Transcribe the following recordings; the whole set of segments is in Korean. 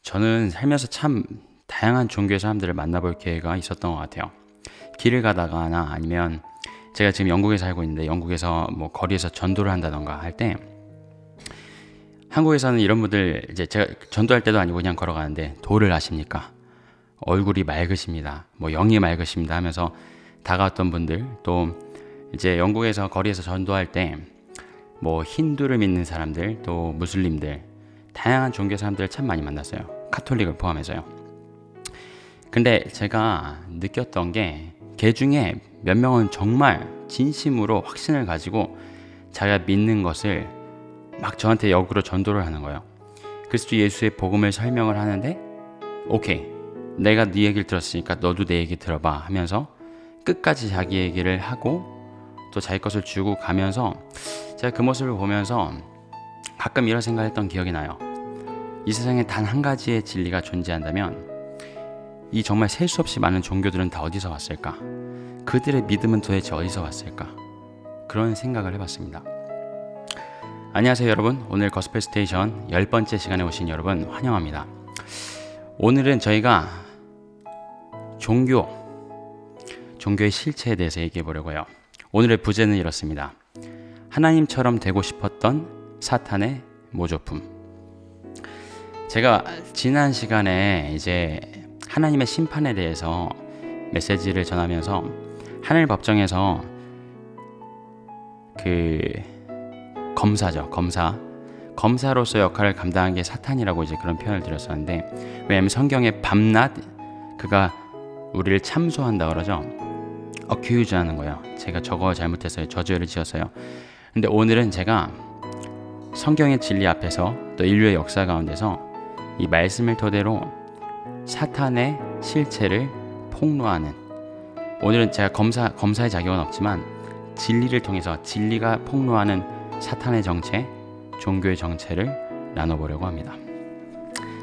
저는 살면서 참 다양한 종교의 사람들을 만나볼 기회가 있었던 것 같아요. 길을 가다가나 아니면 제가 지금 영국에 살고 있는데 영국에서 뭐 거리에서 전도를 한다던가 할 때 한국에서는 이런 분들 이제 제가 전도할 때도 아니고 그냥 걸어가는데 도를 아십니까? 얼굴이 맑으십니다. 뭐 영이 맑으십니다 하면서 다가왔던 분들 또 이제 영국에서 거리에서 전도할 때 뭐 힌두를 믿는 사람들 또 무슬림들 다양한 종교 사람들을 참 많이 만났어요. 카톨릭을 포함해서요. 근데 제가 느꼈던 게 걔 중에 몇 명은 정말 진심으로 확신을 가지고 자기가 믿는 것을 막 저한테 역으로 전도를 하는 거예요. 그리스도 예수의 복음을 설명을 하는데 오케이 내가 네 얘기를 들었으니까 너도 내 얘기 들어봐 하면서 끝까지 자기 얘기를 하고 또 자기 것을 주고 가면서 제가 그 모습을 보면서 가끔 이런 생각을 했던 기억이 나요. 이 세상에 단 한 가지의 진리가 존재한다면 이 정말 셀 수 없이 많은 종교들은 다 어디서 왔을까? 그들의 믿음은 도대체 어디서 왔을까? 그런 생각을 해봤습니다. 안녕하세요 여러분. 오늘 거스펠 스테이션 10번째 시간에 오신 여러분 환영합니다. 오늘은 저희가 종교의 실체에 대해서 얘기해 보려고요. 오늘의 부제는 이렇습니다. 하나님처럼 되고 싶었던 사탄의 모조품. 제가 지난 시간에 이제 하나님의 심판에 대해서 메시지를 전하면서 하늘 법정에서 그 검사로서 역할을 감당한 게 사탄이라고 이제 그런 표현을 드렸었는데, 왜냐하면 성경에 밤낮 그가 우리를 참소한다 그러죠. accuse 하는 거예요. 제가 저거 잘못했어요. 저주를 지었어요. 근데 오늘은 제가 성경의 진리 앞에서 또 인류의 역사 가운데서 이 말씀을 토대로 사탄의 실체를 폭로하는, 오늘은 제가 검사의 자격은 없지만 진리를 통해서 진리가 폭로하는 사탄의 정체, 종교의 정체를 나눠보려고 합니다.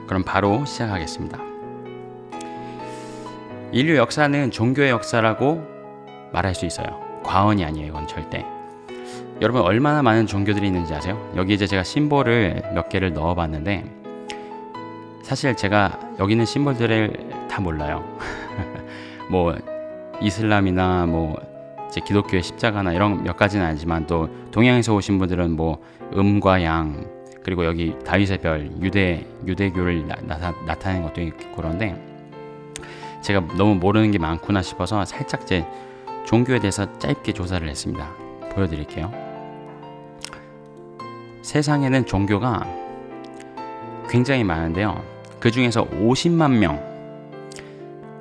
그럼 바로 시작하겠습니다. 인류 역사는 종교의 역사라고 말할 수 있어요. 과언이 아니에요. 이건 절대. 여러분 얼마나 많은 종교들이 있는지 아세요? 여기 이제 제가 심볼을 몇 개를 넣어봤는데 사실 제가 여기 있는 심볼들을 다 몰라요. 뭐 이슬람이나 뭐 이제 기독교의 십자가나 이런 몇 가지는 아니지만 또 동양에서 오신 분들은 뭐 음과 양 그리고 여기 다윗의 별 유대교를 나타내는 것도 있고 그런데 제가 너무 모르는 게 많구나 싶어서 살짝 제 종교에 대해서 짧게 조사를 했습니다. 보여드릴게요. 세상에는 종교가 굉장히 많은데요. 그 중에서 50만 명,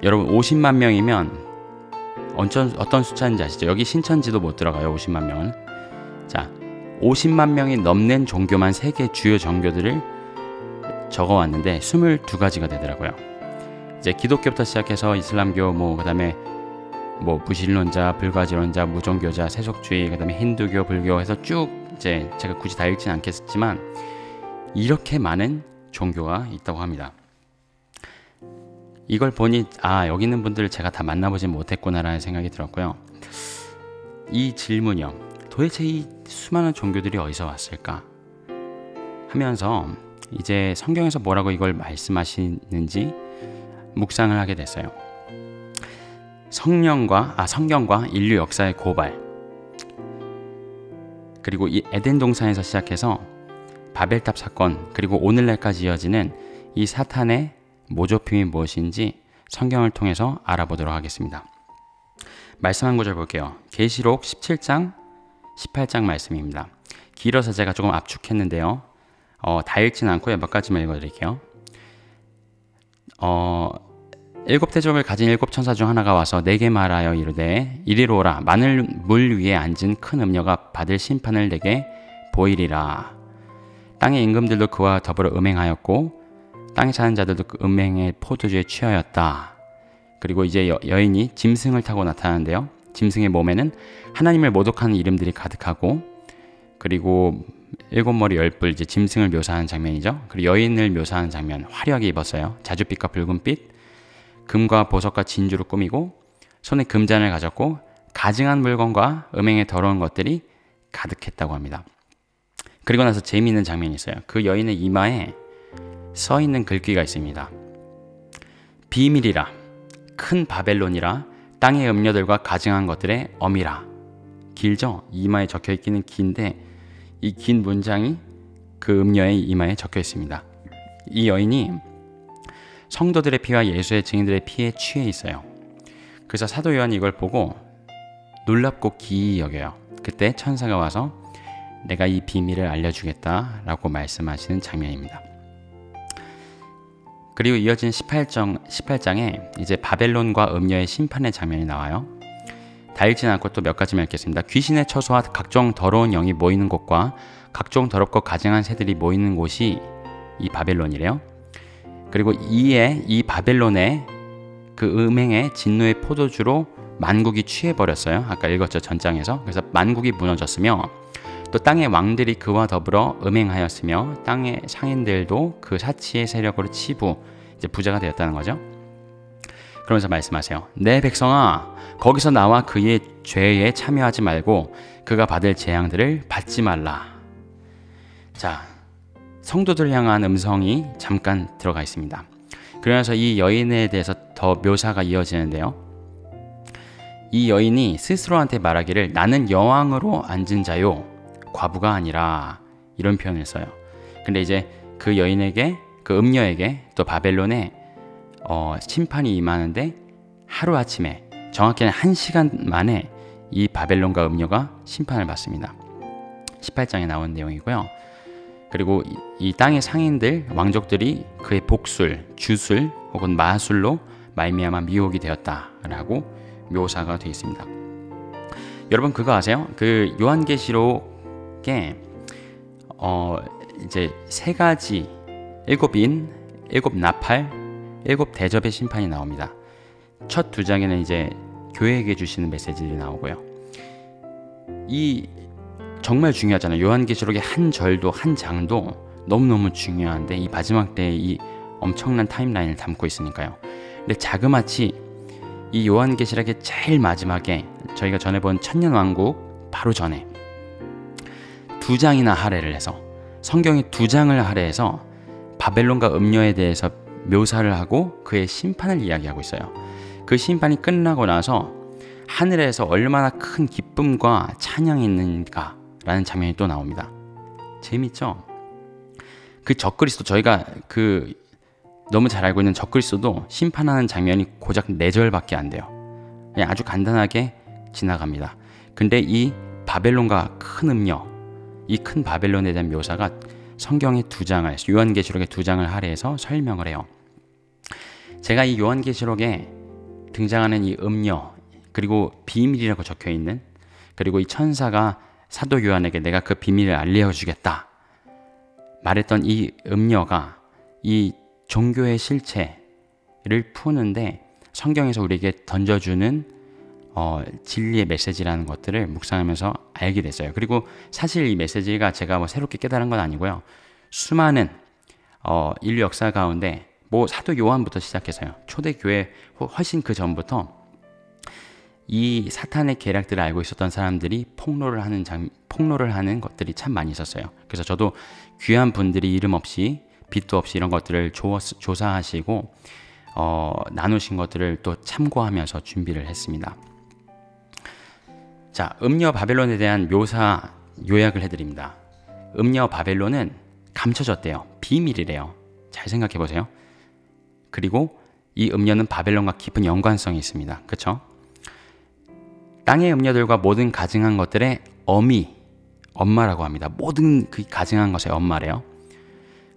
여러분 50만 명이면 어떤 숫자인지 아시죠? 여기 신천지도 못 들어가요. 50만 명은. 자, 50만 명이 넘는 종교만 세계 주요 종교들을 적어왔는데 22가지가 되더라고요. 이제 기독교부터 시작해서 이슬람교, 그다음에 무신론자, 불가지론자, 무종교자, 세속주의, 그다음에 힌두교, 불교 해서 쭉 이제 제가 굳이 다 읽지는 않겠지만 이렇게 많은 종교가 있다고 합니다. 이걸 보니 여기 있는 분들을 제가 다 만나보지 못했구나라는 생각이 들었고요. 이 질문이요. 도대체 이 수많은 종교들이 어디서 왔을까? 하면서 이제 성경에서 뭐라고 이걸 말씀하시는지 묵상을 하게 됐어요. 성경과 인류 역사의 고발, 그리고 이 에덴 동산에서 시작해서 바벨탑 사건, 그리고 오늘날까지 이어지는 이 사탄의 모조품이 무엇인지 성경을 통해서 알아보도록 하겠습니다. 말씀 한 구절 볼게요. 계시록 17장 18장 말씀입니다. 길어서 제가 조금 압축했는데요. 다 읽지는 않고요. 몇 가지만 읽어드릴게요. 7대접을 가진 7천사 중 하나가 와서 내게 말하여 이르되 이리로 오라. 마늘 물 위에 앉은 큰 음녀가 받을 심판을 내게 보이리라. 땅의 임금들도 그와 더불어 음행하였고 땅에 사는 자들도 그 음행의 포도주에 취하였다. 그리고 이제 여인이 짐승을 타고 나타나는데요. 짐승의 몸에는 하나님을 모독하는 이름들이 가득하고, 그리고 7머리 10뿔, 이제 짐승을 묘사하는 장면이죠. 그리고 여인을 묘사하는 장면, 화려하게 입었어요. 자줏빛과 붉은빛, 금과 보석과 진주로 꾸미고 손에 금잔을 가졌고 가증한 물건과 음행에 더러운 것들이 가득했다고 합니다. 그리고 나서 재미있는 장면이 있어요. 그 여인의 이마에 써 있는 글귀가 있습니다. 비밀이라, 큰 바벨론이라, 땅의 음녀들과 가증한 것들의 어미라. 길죠? 이마에 적혀 있기는 긴데 이 긴 문장이 그 음녀의 이마에 적혀 있습니다. 이 여인이 성도들의 피와 예수의 증인들의 피에 취해 있어요. 그래서 사도 요한이 이걸 보고 놀랍고 기이 여겨요. 그때 천사가 와서 내가 이 비밀을 알려주겠다 라고 말씀하시는 장면입니다. 그리고 이어진 18장에 이제 바벨론과 음녀의 심판의 장면이 나와요. 다 읽진 않고 또 몇 가지만 읽겠습니다. 귀신의 처소와 각종 더러운 영이 모이는 곳과 각종 더럽고 가증한 새들이 모이는 곳이 이 바벨론이래요. 그리고 이에 이 바벨론의 그 음행의 진노의 포도주로 만국이 취해버렸어요. 아까 읽었죠, 전장에서. 그래서 만국이 무너졌으며 또 땅의 왕들이 그와 더불어 음행하였으며 땅의 상인들도 그 사치의 세력으로 치부, 이제 부자가 되었다는 거죠. 그러면서 말씀하세요. 내 백성아, 거기서 나와 그의 죄에 참여하지 말고 그가 받을 재앙들을 받지 말라. 자, 성도들 향한 음성이 잠깐 들어가 있습니다. 그러면서 이 여인에 대해서 더 묘사가 이어지는데요. 이 여인이 스스로한테 말하기를 나는 여왕으로 앉은 자요, 과부가 아니라, 이런 표현을 써요. 근데 이제 그 여인에게, 그 음녀에게 또 바벨론에 심판이 임하는데 하루아침에, 정확히는 1시간 만에 이 바벨론과 음녀가 심판을 받습니다. 18장에 나온 내용이고요. 그리고 이 땅의 상인들, 왕족들이 그의 복술, 주술 혹은 마술로 말미암아 미혹이 되었다라고 묘사가 되어 있습니다. 여러분 그거 아세요? 그 요한계시록에 이제 3가지 7인, 7나팔, 7대접의 심판이 나옵니다. 첫 2장에는 이제 교회에게 주시는 메시지들이 나오고요. 이 정말 중요하잖아요. 요한계시록의 한 절도 한 장도 너무너무 중요한데 이 마지막 때의 이 엄청난 타임라인을 담고 있으니까요. 근데 자그마치 이 요한계시록의 제일 마지막에 저희가 전에 본 천년왕국 바로 전에 2장이나 할애를 해서, 성경이 2장을 할애해서 바벨론과 음녀에 대해서 묘사를 하고 그의 심판을 이야기하고 있어요. 그 심판이 끝나고 나서 하늘에서 얼마나 큰 기쁨과 찬양이 있는가 라는 장면이 또 나옵니다. 재밌죠? 그 적그리스도, 저희가 그 너무 잘 알고 있는 적그리스도도 심판하는 장면이 고작 4절밖에 안 돼요. 그냥 아주 간단하게 지나갑니다. 근데 이 바벨론과 큰 음녀, 이 큰 바벨론에 대한 묘사가 성경의 2장을, 요한계시록의 2장을 할애해서 설명을 해요. 제가 이 요한계시록에 등장하는 이 음녀, 그리고 비밀이라고 적혀있는, 그리고 이 천사가 사도 요한에게 내가 그 비밀을 알려주겠다 말했던 이 음녀가 이 종교의 실체를 푸는데 성경에서 우리에게 던져주는 진리의 메시지라는 것들을 묵상하면서 알게 됐어요. 그리고 사실 이 메시지가 제가 뭐 새롭게 깨달은 건 아니고요. 수많은 인류 역사 가운데 뭐 사도 요한부터 시작해서요. 초대교회 훨씬 그 전부터 이 사탄의 계략들을 알고 있었던 사람들이 폭로를 하는 것들이 참 많이 있었어요. 그래서 저도 귀한 분들이 이름 없이 빛도 없이 이런 것들을 조사하시고 나누신 것들을 또 참고하면서 준비를 했습니다. 자, 음녀 바벨론에 대한 묘사 요약을 해드립니다. 음녀 바벨론은 감춰졌대요. 비밀이래요. 잘 생각해 보세요. 그리고 이 음녀는 바벨론과 깊은 연관성이 있습니다. 그렇죠? 땅의 음녀들과 모든 가증한 것들의 어미, 엄마라고 합니다. 모든 그 가증한 것의 엄마래요.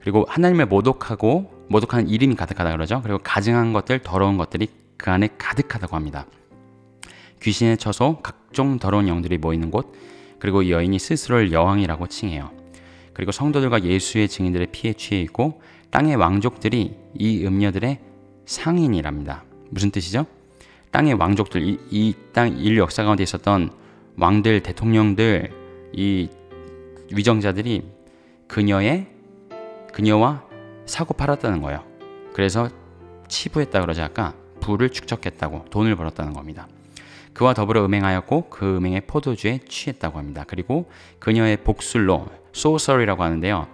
그리고 하나님을 모독하는 이름이 가득하다 그러죠. 그리고 가증한 것들, 더러운 것들이 그 안에 가득하다고 합니다. 귀신의 처소, 각종 더러운 영들이 모이는 곳, 그리고 이 여인이 스스로를 여왕이라고 칭해요. 그리고 성도들과 예수의 증인들의 피에 취해 있고 땅의 왕족들이 이 음녀들의 상인이랍니다. 무슨 뜻이죠? 땅의 왕족들, 이 땅 인류 역사 가운데 있었던 왕들, 대통령들, 이 위정자들이 그녀와 사고 팔았다는 거예요. 그래서 치부했다 그러지 아까 부를 축적했다고, 돈을 벌었다는 겁니다. 그와 더불어 음행하였고 그 음행의 포도주에 취했다고 합니다. 그리고 그녀의 복술로 sorcery라고 하는데요.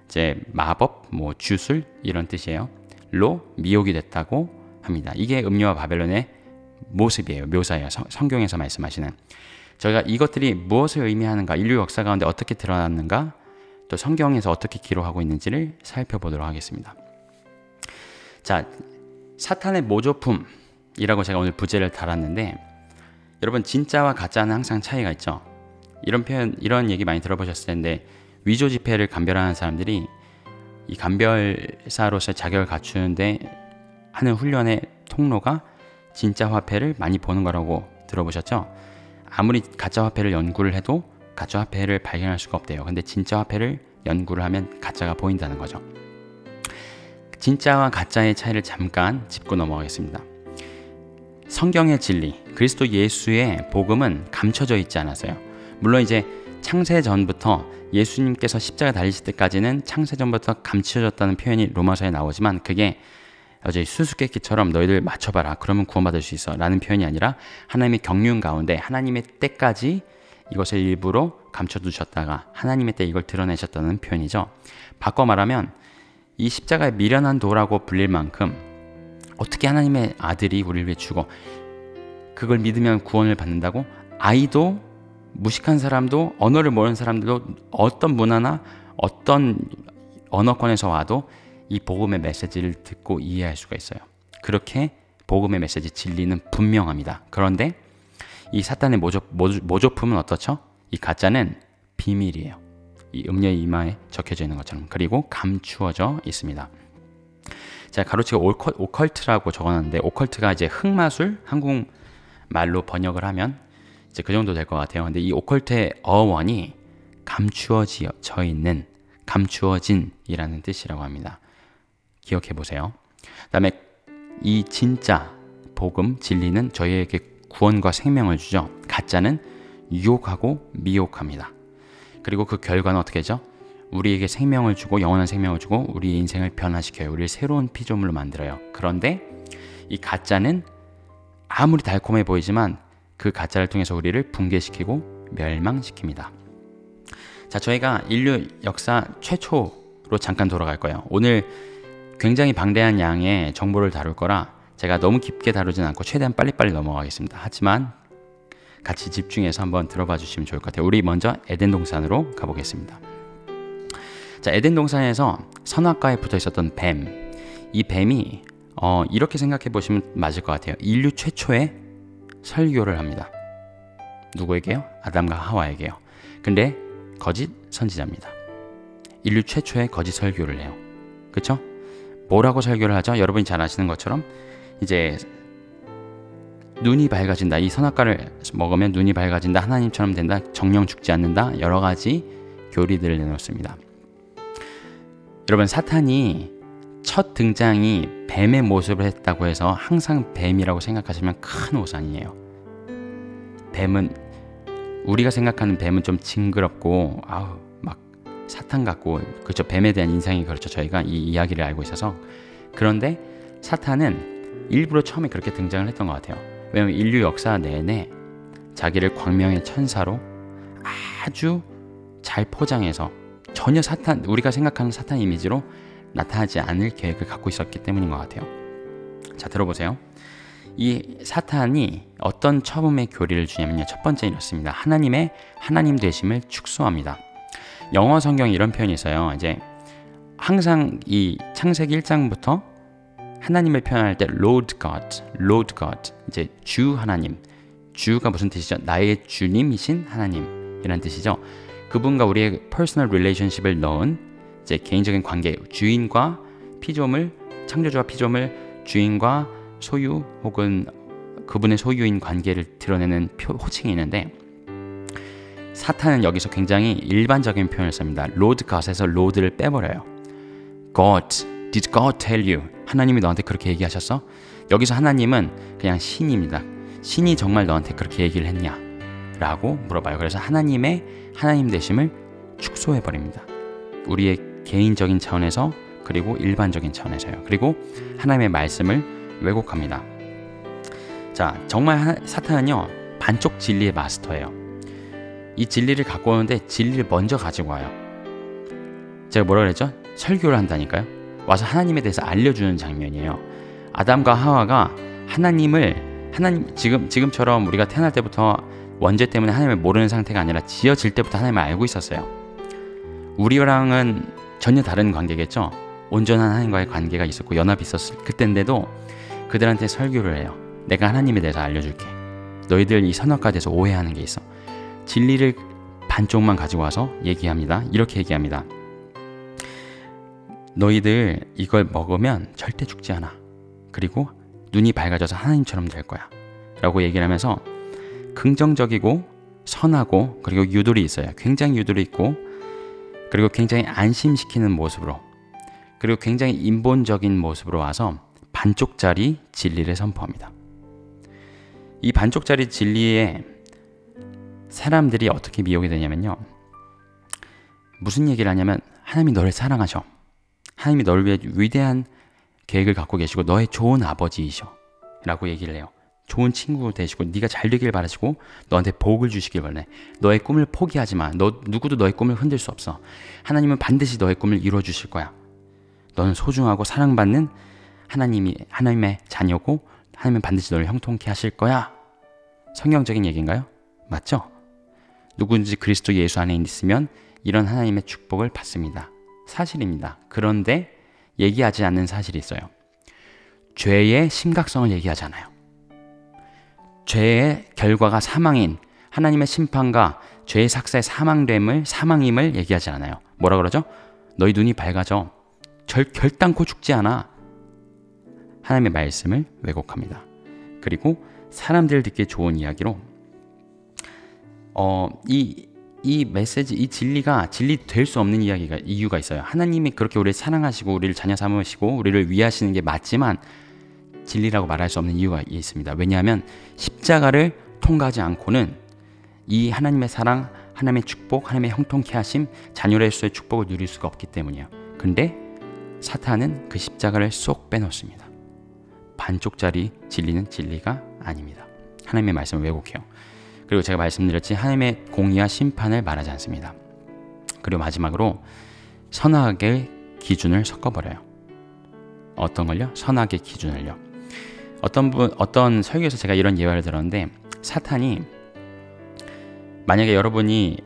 이제 마법, 뭐 주술 이런 뜻이에요. 로 미혹이 됐다고 합니다. 이게 음료와 바벨론의 모습이에요. 묘사예요. 성경에서 말씀하시는. 저희가 이것들이 무엇을 의미하는가, 인류 역사 가운데 어떻게 드러났는가, 또 성경에서 어떻게 기록하고 있는지를 살펴보도록 하겠습니다. 자, 사탄의 모조품이라고 제가 오늘 부제를 달았는데, 여러분 진짜와 가짜는 항상 차이가 있죠. 이런 표현, 이런 얘기 많이 들어보셨을 텐데, 위조 지폐를 감별하는 사람들이 이 감별사로서의 자격을 갖추는데 하는 훈련의 통로가 진짜 화폐를 많이 보는 거라고 들어보셨죠? 아무리 가짜 화폐를 연구를 해도 가짜 화폐를 발견할 수가 없대요. 근데 진짜 화폐를 연구를 하면 가짜가 보인다는 거죠. 진짜와 가짜의 차이를 잠깐 짚고 넘어가겠습니다. 성경의 진리, 그리스도 예수의 복음은 감춰져 있지 않았어요. 물론 이제 창세 전부터 예수님께서 십자가 달리실 때까지는 창세 전부터 감춰졌다는 표현이 로마서에 나오지만, 그게 어제 수수께끼처럼 너희들 맞춰봐라 그러면 구원받을 수 있어 라는 표현이 아니라, 하나님의 경륜 가운데 하나님의 때까지 이것을 일부러 감춰두셨다가 하나님의 때 이걸 드러내셨다는 표현이죠. 바꿔 말하면 이 십자가의 미련한 도라고 불릴 만큼 어떻게 하나님의 아들이 우리를 위해 죽어, 그걸 믿으면 구원을 받는다고? 아이도, 무식한 사람도, 언어를 모르는 사람들도, 어떤 문화나 어떤 언어권에서 와도 이 복음의 메시지를 듣고 이해할 수가 있어요. 그렇게 복음의 메시지, 진리는 분명합니다. 그런데 이 사탄의 모조품은 어떻죠? 이 가짜는 비밀이에요. 이 음녀의 이마에 적혀져 있는 것처럼. 그리고 감추어져 있습니다. 제가 가로치고 오컬트라고 적어놨는데, 오컬트가 이제 흑마술, 한국말로 번역을 하면 이제 그 정도 될 것 같아요. 근데 이 오컬트의 어원이 감추어져 있는, 감추어진이라는 뜻이라고 합니다. 기억해 보세요. 그 다음에 이 진짜 복음, 진리는 저희에게 구원과 생명을 주죠. 가짜는 유혹하고 미혹합니다. 그리고 그 결과는 어떻게 하죠? 우리에게 생명을 주고, 영원한 생명을 주고, 우리의 인생을 변화시켜요. 우리를 새로운 피조물로 만들어요. 그런데 이 가짜는 아무리 달콤해 보이지만 그 가짜를 통해서 우리를 붕괴시키고 멸망시킵니다. 자, 저희가 인류 역사 최초로 잠깐 돌아갈 거예요. 오늘 굉장히 방대한 양의 정보를 다룰 거라 제가 너무 깊게 다루진 않고 최대한 빨리빨리 넘어가겠습니다. 하지만 같이 집중해서 한번 들어봐 주시면 좋을 것 같아요. 우리 먼저 에덴 동산으로 가보겠습니다. 자, 에덴 동산에서 선악과에 붙어 있었던 뱀, 이 뱀이 이렇게 생각해 보시면 맞을 것 같아요. 인류 최초의 설교를 합니다. 누구에게요? 아담과 하와에게요. 근데 거짓 선지자입니다. 인류 최초의 거짓 설교를 해요. 그쵸? 뭐라고 설교를 하죠? 여러분이 잘 아시는 것처럼 이제 눈이 밝아진다, 이 선악과를 먹으면 눈이 밝아진다, 하나님처럼 된다, 정령 죽지 않는다, 여러 가지 교리들을 내놓습니다. 여러분, 사탄이 첫 등장이 뱀의 모습을 했다고 해서 항상 뱀이라고 생각하시면 큰 오산이에요. 뱀은, 우리가 생각하는 뱀은 좀 징그럽고 막 사탄 같고, 그렇죠. 뱀에 대한 인상이 그렇죠. 저희가 이 이야기를 알고 있어서. 그런데 사탄은 일부러 처음에 그렇게 등장을 했던 것 같아요. 왜냐하면 인류 역사 내내 자기를 광명의 천사로 아주 잘 포장해서 전혀 우리가 생각하는 사탄 이미지로 나타나지 않을 계획을 갖고 있었기 때문인 것 같아요. 자, 들어보세요. 이 사탄이 어떤 처음의 교리를 주냐면요, 첫 번째 이렇습니다. 하나님의 하나님 되심을 축소합니다. 영어 성경에 이런 표현이 있어요. 이제 항상 이 창세기 1장부터 하나님을 표현할 때 Lord God, 이제 주 하나님, 주가 무슨 뜻이죠? 나의 주님이신 하나님이라는 뜻이죠. 그분과 우리의 퍼스널 릴레이션십을 넣은 이제 개인적인 관계, 주인과 피조물, 창조주와 피조물, 주인과 소유 혹은 그분의 소유인 관계를 드러내는 호칭이 있는데, 사탄은 여기서 굉장히 일반적인 표현을 씁니다. Lord God에서 Lord를 빼버려요. God, did God tell you? 하나님이 너한테 그렇게 얘기하셨어? 여기서 하나님은 그냥 신입니다. 신이 정말 너한테 그렇게 얘기를 했냐? 라고 물어봐요. 그래서 하나님의 하나님 되심을 축소해버립니다. 우리의 개인적인 차원에서, 그리고 일반적인 차원에서요. 그리고 하나님의 말씀을 왜곡합니다. 자, 정말 사탄은요, 반쪽 진리의 마스터예요. 이 진리를 갖고 오는데 진리를 먼저 가지고 와요. 제가 뭐라 그랬죠? 설교를 한다니까요. 와서 하나님에 대해서 알려주는 장면이에요. 아담과 하와가 하나님 지금처럼 우리가 태어날 때부터 원죄 때문에 하나님을 모르는 상태가 아니라 지어질 때부터 하나님을 알고 있었어요. 우리랑은 전혀 다른 관계겠죠. 온전한 하나님과의 관계가 있었고 연합이 있었을 그때인데도 그들한테 설교를 해요. 내가 하나님에 대해서 알려줄게. 너희들 이 선악과에 대해서 오해하는 게 있어. 진리를 반쪽만 가지고 와서 얘기합니다. 이렇게 얘기합니다. 너희들 이걸 먹으면 절대 죽지 않아. 그리고 눈이 밝아져서 하나님처럼 될 거야. 라고 얘기를 하면서 긍정적이고 선하고 그리고 유도리 있어요. 굉장히 유도리 있고 그리고 굉장히 안심시키는 모습으로 그리고 굉장히 인본적인 모습으로 와서 반쪽짜리 진리를 선포합니다. 이 반쪽짜리 진리에 사람들이 어떻게 미혹이 되냐면요. 무슨 얘기를 하냐면 하나님이 너를 사랑하셔. 하나님이 너를 위해 위대한 계획을 갖고 계시고 너의 좋은 아버지이셔 라고 얘기를 해요. 좋은 친구 되시고 네가 잘 되길 바라시고 너한테 복을 주시길 바래. 너의 꿈을 포기하지 마. 누구도 너의 꿈을 흔들 수 없어. 하나님은 반드시 너의 꿈을 이루어 주실 거야. 너는 소중하고 사랑받는 하나님의 자녀고 하나님은 반드시 너를 형통케 하실 거야. 성경적인 얘기인가요? 맞죠? 누구든지 그리스도 예수 안에 있으면 이런 하나님의 축복을 받습니다. 사실입니다. 그런데 얘기하지 않는 사실이 있어요. 죄의 심각성을 얘기하지 않아요. 죄의 결과가 사망인 하나님의 심판과 죄의 삭사의 사망임을 얘기하지 않아요. 뭐라 그러죠? 너희 눈이 밝아져 결단코 죽지 않아. 하나님의 말씀을 왜곡합니다. 그리고 사람들 듣기 좋은 이야기로 이 메시지, 이 진리가 진리 될 수 없는 이유가 있어요. 하나님이 그렇게 우리를 사랑하시고 우리를 자녀 삼으시고 우리를 위하시는 게 맞지만 진리라고 말할 수 없는 이유가 있습니다. 왜냐하면 십자가를 통과하지 않고는 이 하나님의 사랑, 하나님의 축복, 하나님의 형통케 하심, 자녀로서의 축복을 누릴 수가 없기 때문이에요. 근데 사탄은 그 십자가를 쏙 빼놓습니다. 반쪽짜리 진리는 진리가 아닙니다. 하나님의 말씀을 왜곡해요. 그리고 제가 말씀드렸지 하나님의 공의와 심판을 말하지 않습니다. 그리고 마지막으로 선악의 기준을 섞어버려요. 어떤 걸요? 선악의 기준을요. 어떤 설교에서 제가 이런 예화를 들었는데 사탄이 만약에 여러분이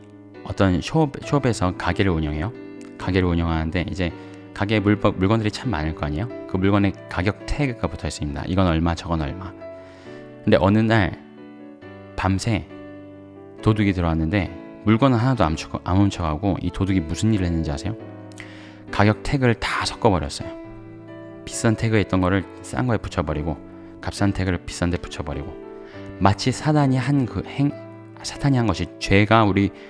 어떤 숍에서 가게를 운영해요. 가게를 운영하는데 이제 가게에 물건들이 참 많을 거 아니에요. 그 물건에 가격 태그가 붙어 있습니다. 이건 얼마, 저건 얼마. 근데 어느 날 밤새 도둑이 들어왔는데 물건은 하나도 안 훔쳐가고 이 도둑이 무슨 일을 했는지 아세요? 가격 태그를 다 섞어버렸어요. 비싼 태그에 있던 거를 싼 거에 붙여버리고 값싼 태그를 비싼 데 붙여버리고 마치 사탄이 한 것이 죄가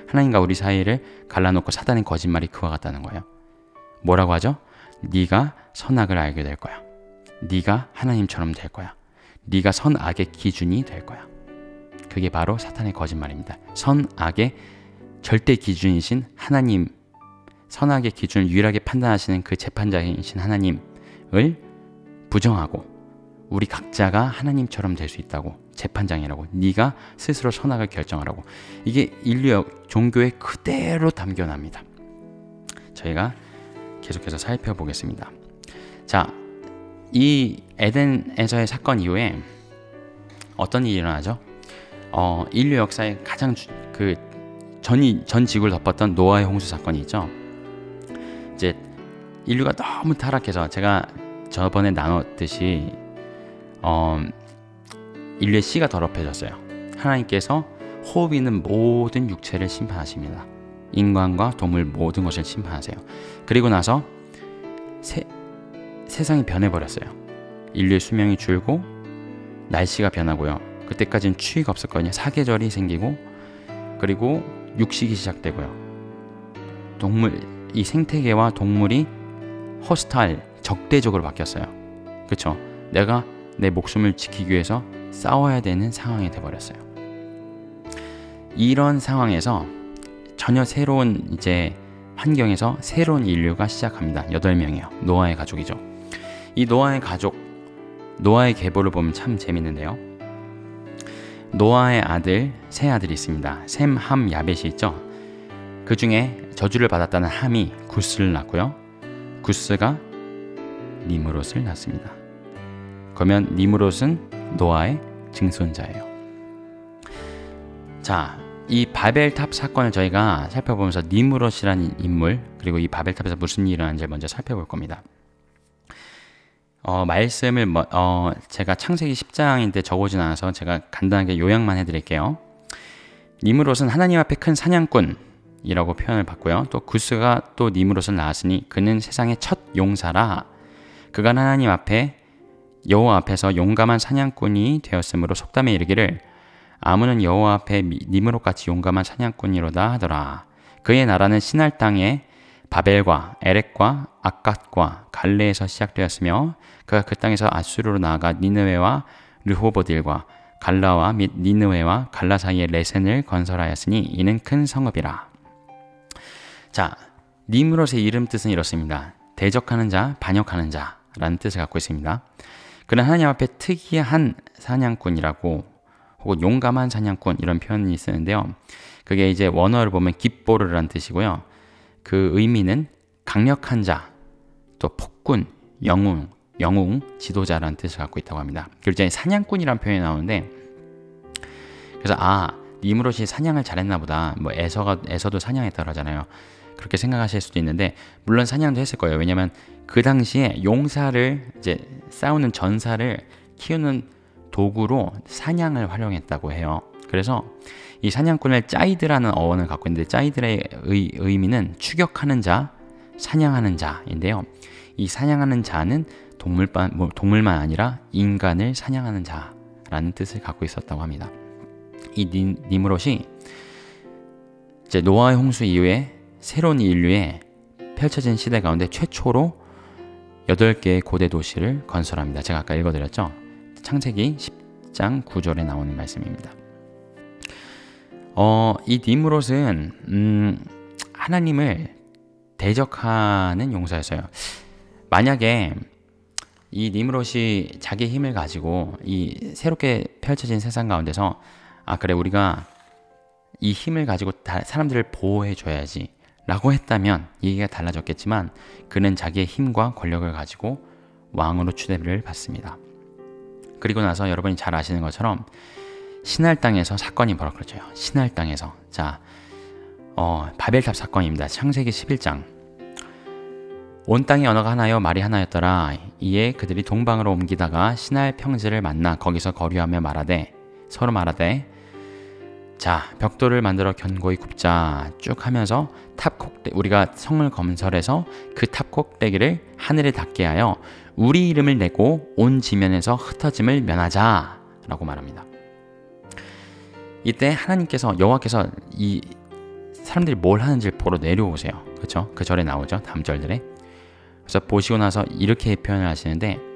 하나님과 우리 사이를 갈라놓고 사탄의 거짓말이 그와 같다는 거예요. 뭐라고 하죠? 네가 선악을 알게 될 거야. 네가 하나님처럼 될 거야. 네가 선악의 기준이 될 거야. 그게 바로 사탄의 거짓말입니다. 선악의 절대 기준이신 하나님, 선악의 기준을 유일하게 판단하시는 그 재판자이신 하나님을 부정하고 우리 각자가 하나님처럼 될 수 있다고 재판장이라고 네가 스스로 선악을 결정하라고 이게 인류 종교에 그대로 담겨납니다. 저희가 계속해서 살펴보겠습니다. 자, 이 에덴에서의 사건 이후에 어떤 일이 일어나죠? 인류 역사의 가장 전 지구를 덮었던 노아의 홍수 사건이 있죠. 이제 인류가 너무 타락해서 제가 저번에 나눴듯이 인류의 씨가 더럽혀졌어요. 하나님께서 호흡이 있는 모든 육체를 심판하십니다. 인간과 동물 모든 것을 심판하세요. 그리고 나서 세상이 변해버렸어요. 인류의 수명이 줄고 날씨가 변하고요. 그때까지는 추위가 없었거든요. 사계절이 생기고 그리고 육식이 시작되고요. 이 생태계와 동물이 적대적으로 바뀌었어요. 그렇죠? 내가 내 목숨을 지키기 위해서 싸워야 되는 상황이 돼버렸어요. 이런 상황에서 전혀 새로운 환경에서 새로운 인류가 시작합니다. 8명이요. 노아의 가족이죠. 이 노아의 계보를 보면 참 재밌는데요. 노아의 세 아들이 있습니다. 셈, 함, 야벳이 있죠. 그 중에 저주를 받았다는 함이 구스를 낳고요. 구스가 니므롯을 낳습니다. 그러면 니므롯은 노아의 증손자예요. 자, 이 바벨탑 사건을 저희가 살펴보면서 니므롯이라는 인물, 그리고 이 바벨탑에서 무슨 일이 일어나는지 먼저 살펴볼 겁니다. 말씀을 제가 창세기 10장인데 적어오진 않아서 제가 간단하게 요약만 해드릴게요. 니므롯은 하나님 앞에 큰 사냥꾼이라고 표현을 받고요. 또 구스가 또 니므롯을 낳았으니 그는 세상의 첫 용사라. 그가 하나님 앞에 여호와 앞에서 용감한 사냥꾼이 되었으므로 속담에 이르기를 아무는 여호와 앞에 니므롯같이 용감한 사냥꾼이로다 하더라. 그의 나라는 시날 땅에 바벨과 에렉과 악갓과 갈레에서 시작되었으며 그가 그 땅에서 아수르로 나아가 니느웨와 르호보딜과 갈라와 및 니느웨와 갈라 사이에 레센을 건설하였으니 이는 큰 성읍이라. 자, 니므롯의 이름 뜻은 이렇습니다. 대적하는 자, 반역하는 자라는 뜻을 갖고 있습니다. 그는 하나님 앞에 특이한 사냥꾼이라고 혹은 용감한 사냥꾼 이런 표현이 쓰는데요. 그게 이제 원어를 보면 깃보르라는 뜻이고요. 그 의미는 강력한 자, 또 폭군, 영웅, 지도자라는 뜻을 갖고 있다고 합니다. 그리고 이제 사냥꾼이라는 표현이 나오는데, 그래서 니므롯이 사냥을 잘했나 보다. 뭐 에서도 사냥했다 그러잖아요. 그렇게 생각하실 수도 있는데 물론 사냥도 했을 거예요. 왜냐하면 그 당시에 용사를 이제 싸우는 전사를 키우는 도구로 사냥을 활용했다고 해요. 그래서 이 사냥꾼을 짜이드라는 어원을 갖고 있는데 짜이드의 의미는 추격하는 자, 사냥하는 자인데요. 이 사냥하는 자는 동물만 아니라 인간을 사냥하는 자라는 뜻을 갖고 있었다고 합니다. 이 니므롯이 이제 노아의 홍수 이후에 새로운 인류에 펼쳐진 시대 가운데 최초로 8개의 고대 도시를 건설합니다. 제가 아까 읽어드렸죠. 창세기 10장 9절에 나오는 말씀입니다. 이 니므롯은 하나님을 대적하는 용사였어요. 만약에 이 니므롯이 자기 힘을 가지고 이 새롭게 펼쳐진 세상 가운데서 그래 우리가 이 힘을 가지고 사람들을 보호해 줘야지 라고 했다면 얘기가 달라졌겠지만 그는 자기의 힘과 권력을 가지고 왕으로 추대를 받습니다. 그리고 나서 여러분이 잘 아시는 것처럼 시날 땅에서 사건이 벌어졌죠. 시날 땅에서. 자, 바벨탑 사건입니다. 창세기 11장. 온 땅의 언어가 하나요 말이 하나였더라. 이에 그들이 동방으로 옮기다가 시날 평지를 만나 거기서 거류하며 서로 말하되 자, 벽돌을 만들어 견고히 굽자 쭉 하면서 우리가 성을 건설해서 그 탑 꼭대기를 하늘에 닿게 하여 우리 이름을 내고 온 지면에서 흩어짐을 면하자 라고 말합니다. 이때 여호와께서 이 사람들이 뭘 하는지를 보러 내려오세요. 그렇죠? 그 절에 나오죠. 다음 절들에. 그래서 보시고 나서 이렇게 표현을 하시는데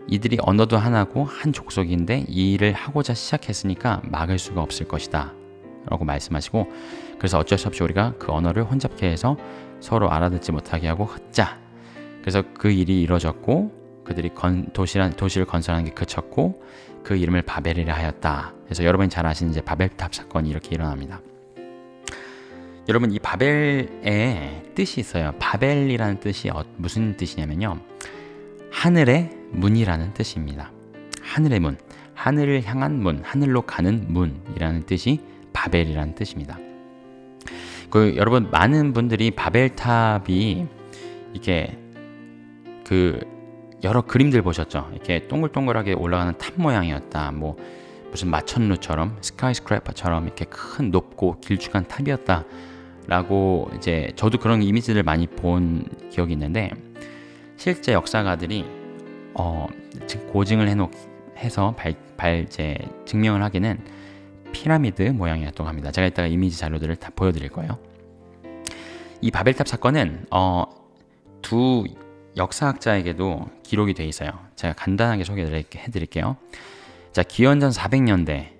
이들이 언어도 하나고 한 족속인데 이 일을 하고자 시작했으니까 막을 수가 없을 것이다 라고 말씀하시고 그래서 어쩔 수 없이 우리가 그 언어를 혼잡케 해서 서로 알아듣지 못하게 하고 흩자. 그래서 그 일이 이루어졌고 그들이 도시를 건설하는 게 그쳤고 그 이름을 바벨이라 하였다. 그래서 여러분이 잘 아시는 이제 바벨탑 사건이 이렇게 일어납니다. 여러분 이 바벨의 뜻이 있어요. 바벨이라는 뜻이 무슨 뜻이냐면요. 하늘의 문이라는 뜻입니다. 하늘의 문, 하늘을 향한 문, 하늘로 가는 문이라는 뜻이 바벨이라는 뜻입니다. 여러분 많은 분들이 바벨탑이 이렇게 여러 그림들 보셨죠? 이렇게 동글동글하게 올라가는 탑 모양이었다. 뭐 무슨 마천루처럼 스카이스크래퍼처럼 이렇게 큰 높고 길쭉한 탑이었다. 라고 이제 저도 그런 이미지를 많이 본 기억이 있는데 실제 역사가들이 고증을 해서 증명을 하기는 피라미드 모양이었다고 합니다. 제가 이따가 이미지 자료들을 다 보여드릴 거예요. 이 바벨탑 사건은 두 역사학자에게도 기록이 돼 있어요. 제가 간단하게 소개해드릴게요. 자, 기원전 400년대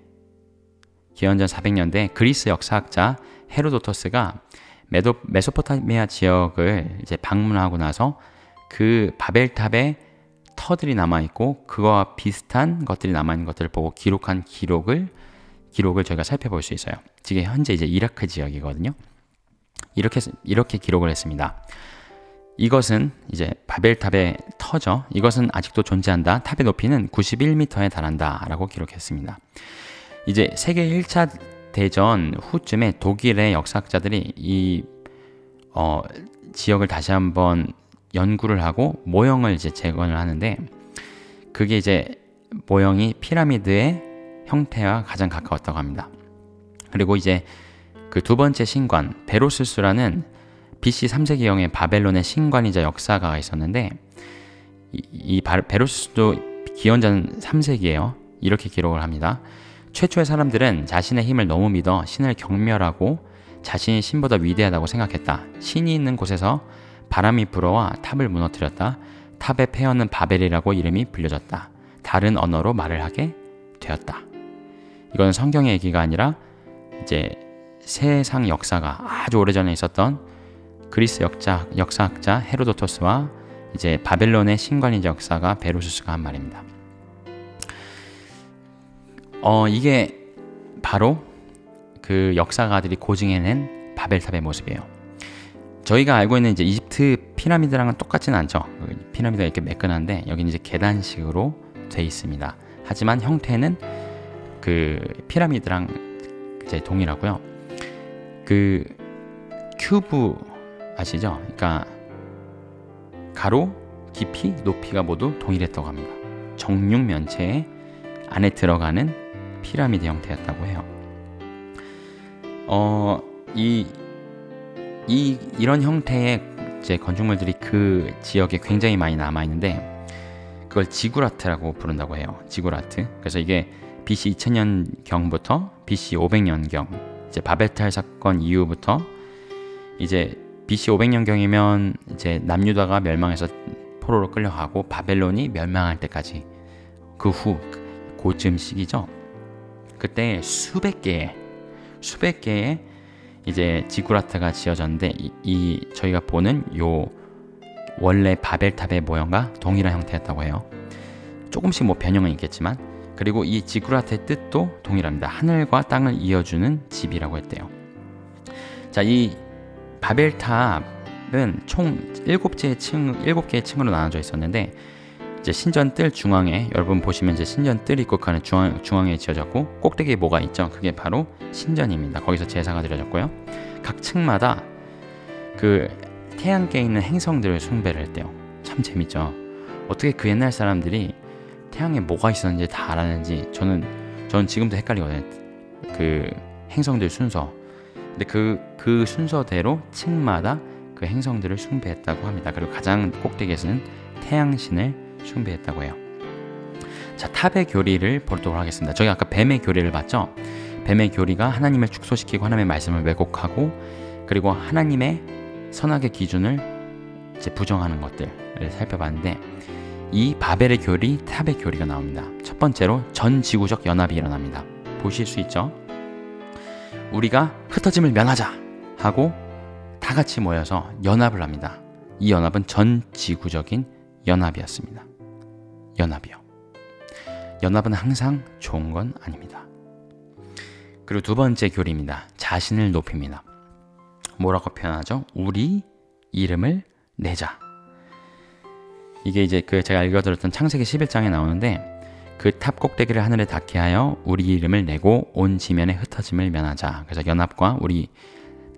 그리스 역사학자 헤로도토스가 메소포타미아 지역을 이제 방문하고 나서 그 바벨탑에 터들이 남아있고 그거와 비슷한 것들이 남아있는 것들을 보고 기록한 기록을 저희가 살펴볼 수 있어요. 지금 현재 이제 이라크 지역이거든요. 이렇게 기록을 했습니다. 이것은 이제 바벨탑의 터죠. 이것은 아직도 존재한다. 탑의 높이는 91m에 달한다 라고 기록했습니다. 이제 세계 1차 대전 후쯤에 독일의 역사학자들이 이 지역을 다시 한번 연구를 하고 모형을 이제 재건을 하는데, 그게 이제 모형이 피라미드의 형태와 가장 가까웠다고 합니다. 그리고 이제 그 두 번째 신관 베로수스라는 BC 3세기경의 바벨론의 신관이자 역사가가 있었는데, 이 베로수스도 기원전 3세기예요. 이렇게 기록을 합니다. 최초의 사람들은 자신의 힘을 너무 믿어 신을 경멸하고 자신이 신보다 위대하다고 생각했다. 신이 있는 곳에서 바람이 불어와 탑을 무너뜨렸다. 탑의 폐허는 바벨이라고 이름이 불려졌다. 다른 언어로 말을 하게 되었다. 이건 성경의 얘기가 아니라 이제 세상 역사가 아주 오래전에 있었던 그리스 역사학자 헤로도토스와 이제 바벨론의 신관이자 역사가 베로수스가 한 말입니다. 이게 바로 그 역사가들이 고증해낸 바벨탑의 모습이에요. 저희가 알고 있는 이제 이집트 피라미드랑은 똑같지는 않죠. 피라미드가 이렇게 매끈한데 여기는 이제 계단식으로 돼 있습니다. 하지만 형태는 그 피라미드랑 이제 동일하고요. 그 큐브 아시죠? 그러니까 가로, 깊이, 높이가 모두 동일했다고 합니다. 정육 면체에 안에 들어가는 피라미드 형태였다고 해요. 이런 형태의 이제 건축물들이 그 지역에 굉장히 많이 남아 있는데, 그걸 지구라트라고 부른다고 해요. 지구라트. 그래서 이게 BC 2000년경부터 BC 500년경, 이제 바벨탑 사건 이후부터 이제 BC 500년경이면 이제 남유다가 멸망해서 포로로 끌려가고 바벨론이 멸망할 때까지, 그 후 고쯤 시기죠. 그때 수백 개의 이제 지구라트가 지어졌는데 저희가 보는 요 원래 바벨탑의 모형과 동일한 형태였다고 해요. 조금씩 뭐 변형은 있겠지만, 그리고 이 지구라트의 뜻도 동일합니다. 하늘과 땅을 이어주는 집이라고 했대요. 자, 이 바벨탑은 총 7개의 층으로 나눠져 있었는데, 이제 신전뜰 중앙에, 여러분 보시면 이제 신전뜰이 있고 그 안에 중앙에 지어졌고, 꼭대기에 뭐가 있죠? 그게 바로 신전입니다. 거기서 제사가 드려졌고요. 각 층마다 그 태양계에 있는 행성들을 숭배를 했대요. 참 재밌죠. 어떻게 그 옛날 사람들이 태양에 뭐가 있었는지 다 알았는지 저는 지금도 헷갈리거든요. 그 행성들 순서. 근데 그 순서대로 층마다 그 행성들을 숭배했다고 합니다. 그리고 가장 꼭대기에서는 태양신을 숭배했다고 해요. 자, 탑의 교리를 보도록 하겠습니다. 저희 아까 뱀의 교리를 봤죠? 뱀의 교리가 하나님을 축소시키고 하나님의 말씀을 왜곡하고, 그리고 하나님의 선악의 기준을 이제 부정하는 것들을 살펴봤는데, 이 바벨의 교리, 탑의 교리가 나옵니다. 첫 번째로 전지구적 연합이 일어납니다. 보실 수 있죠? 우리가 흩어짐을 면하자 하고 다 같이 모여서 연합을 합니다. 이 연합은 전지구적인 연합이었습니다. 연합이요. 연합은 항상 좋은 건 아닙니다. 그리고 두 번째 교리입니다. 자신을 높입니다. 뭐라고 표현하죠? 우리 이름을 내자. 이게 이제 제가 읽어드렸던 창세기 11장에 나오는데, 그 탑 꼭대기를 하늘에 닿게 하여 우리 이름을 내고 온 지면의 흩어짐을 면하자. 그래서 연합과 우리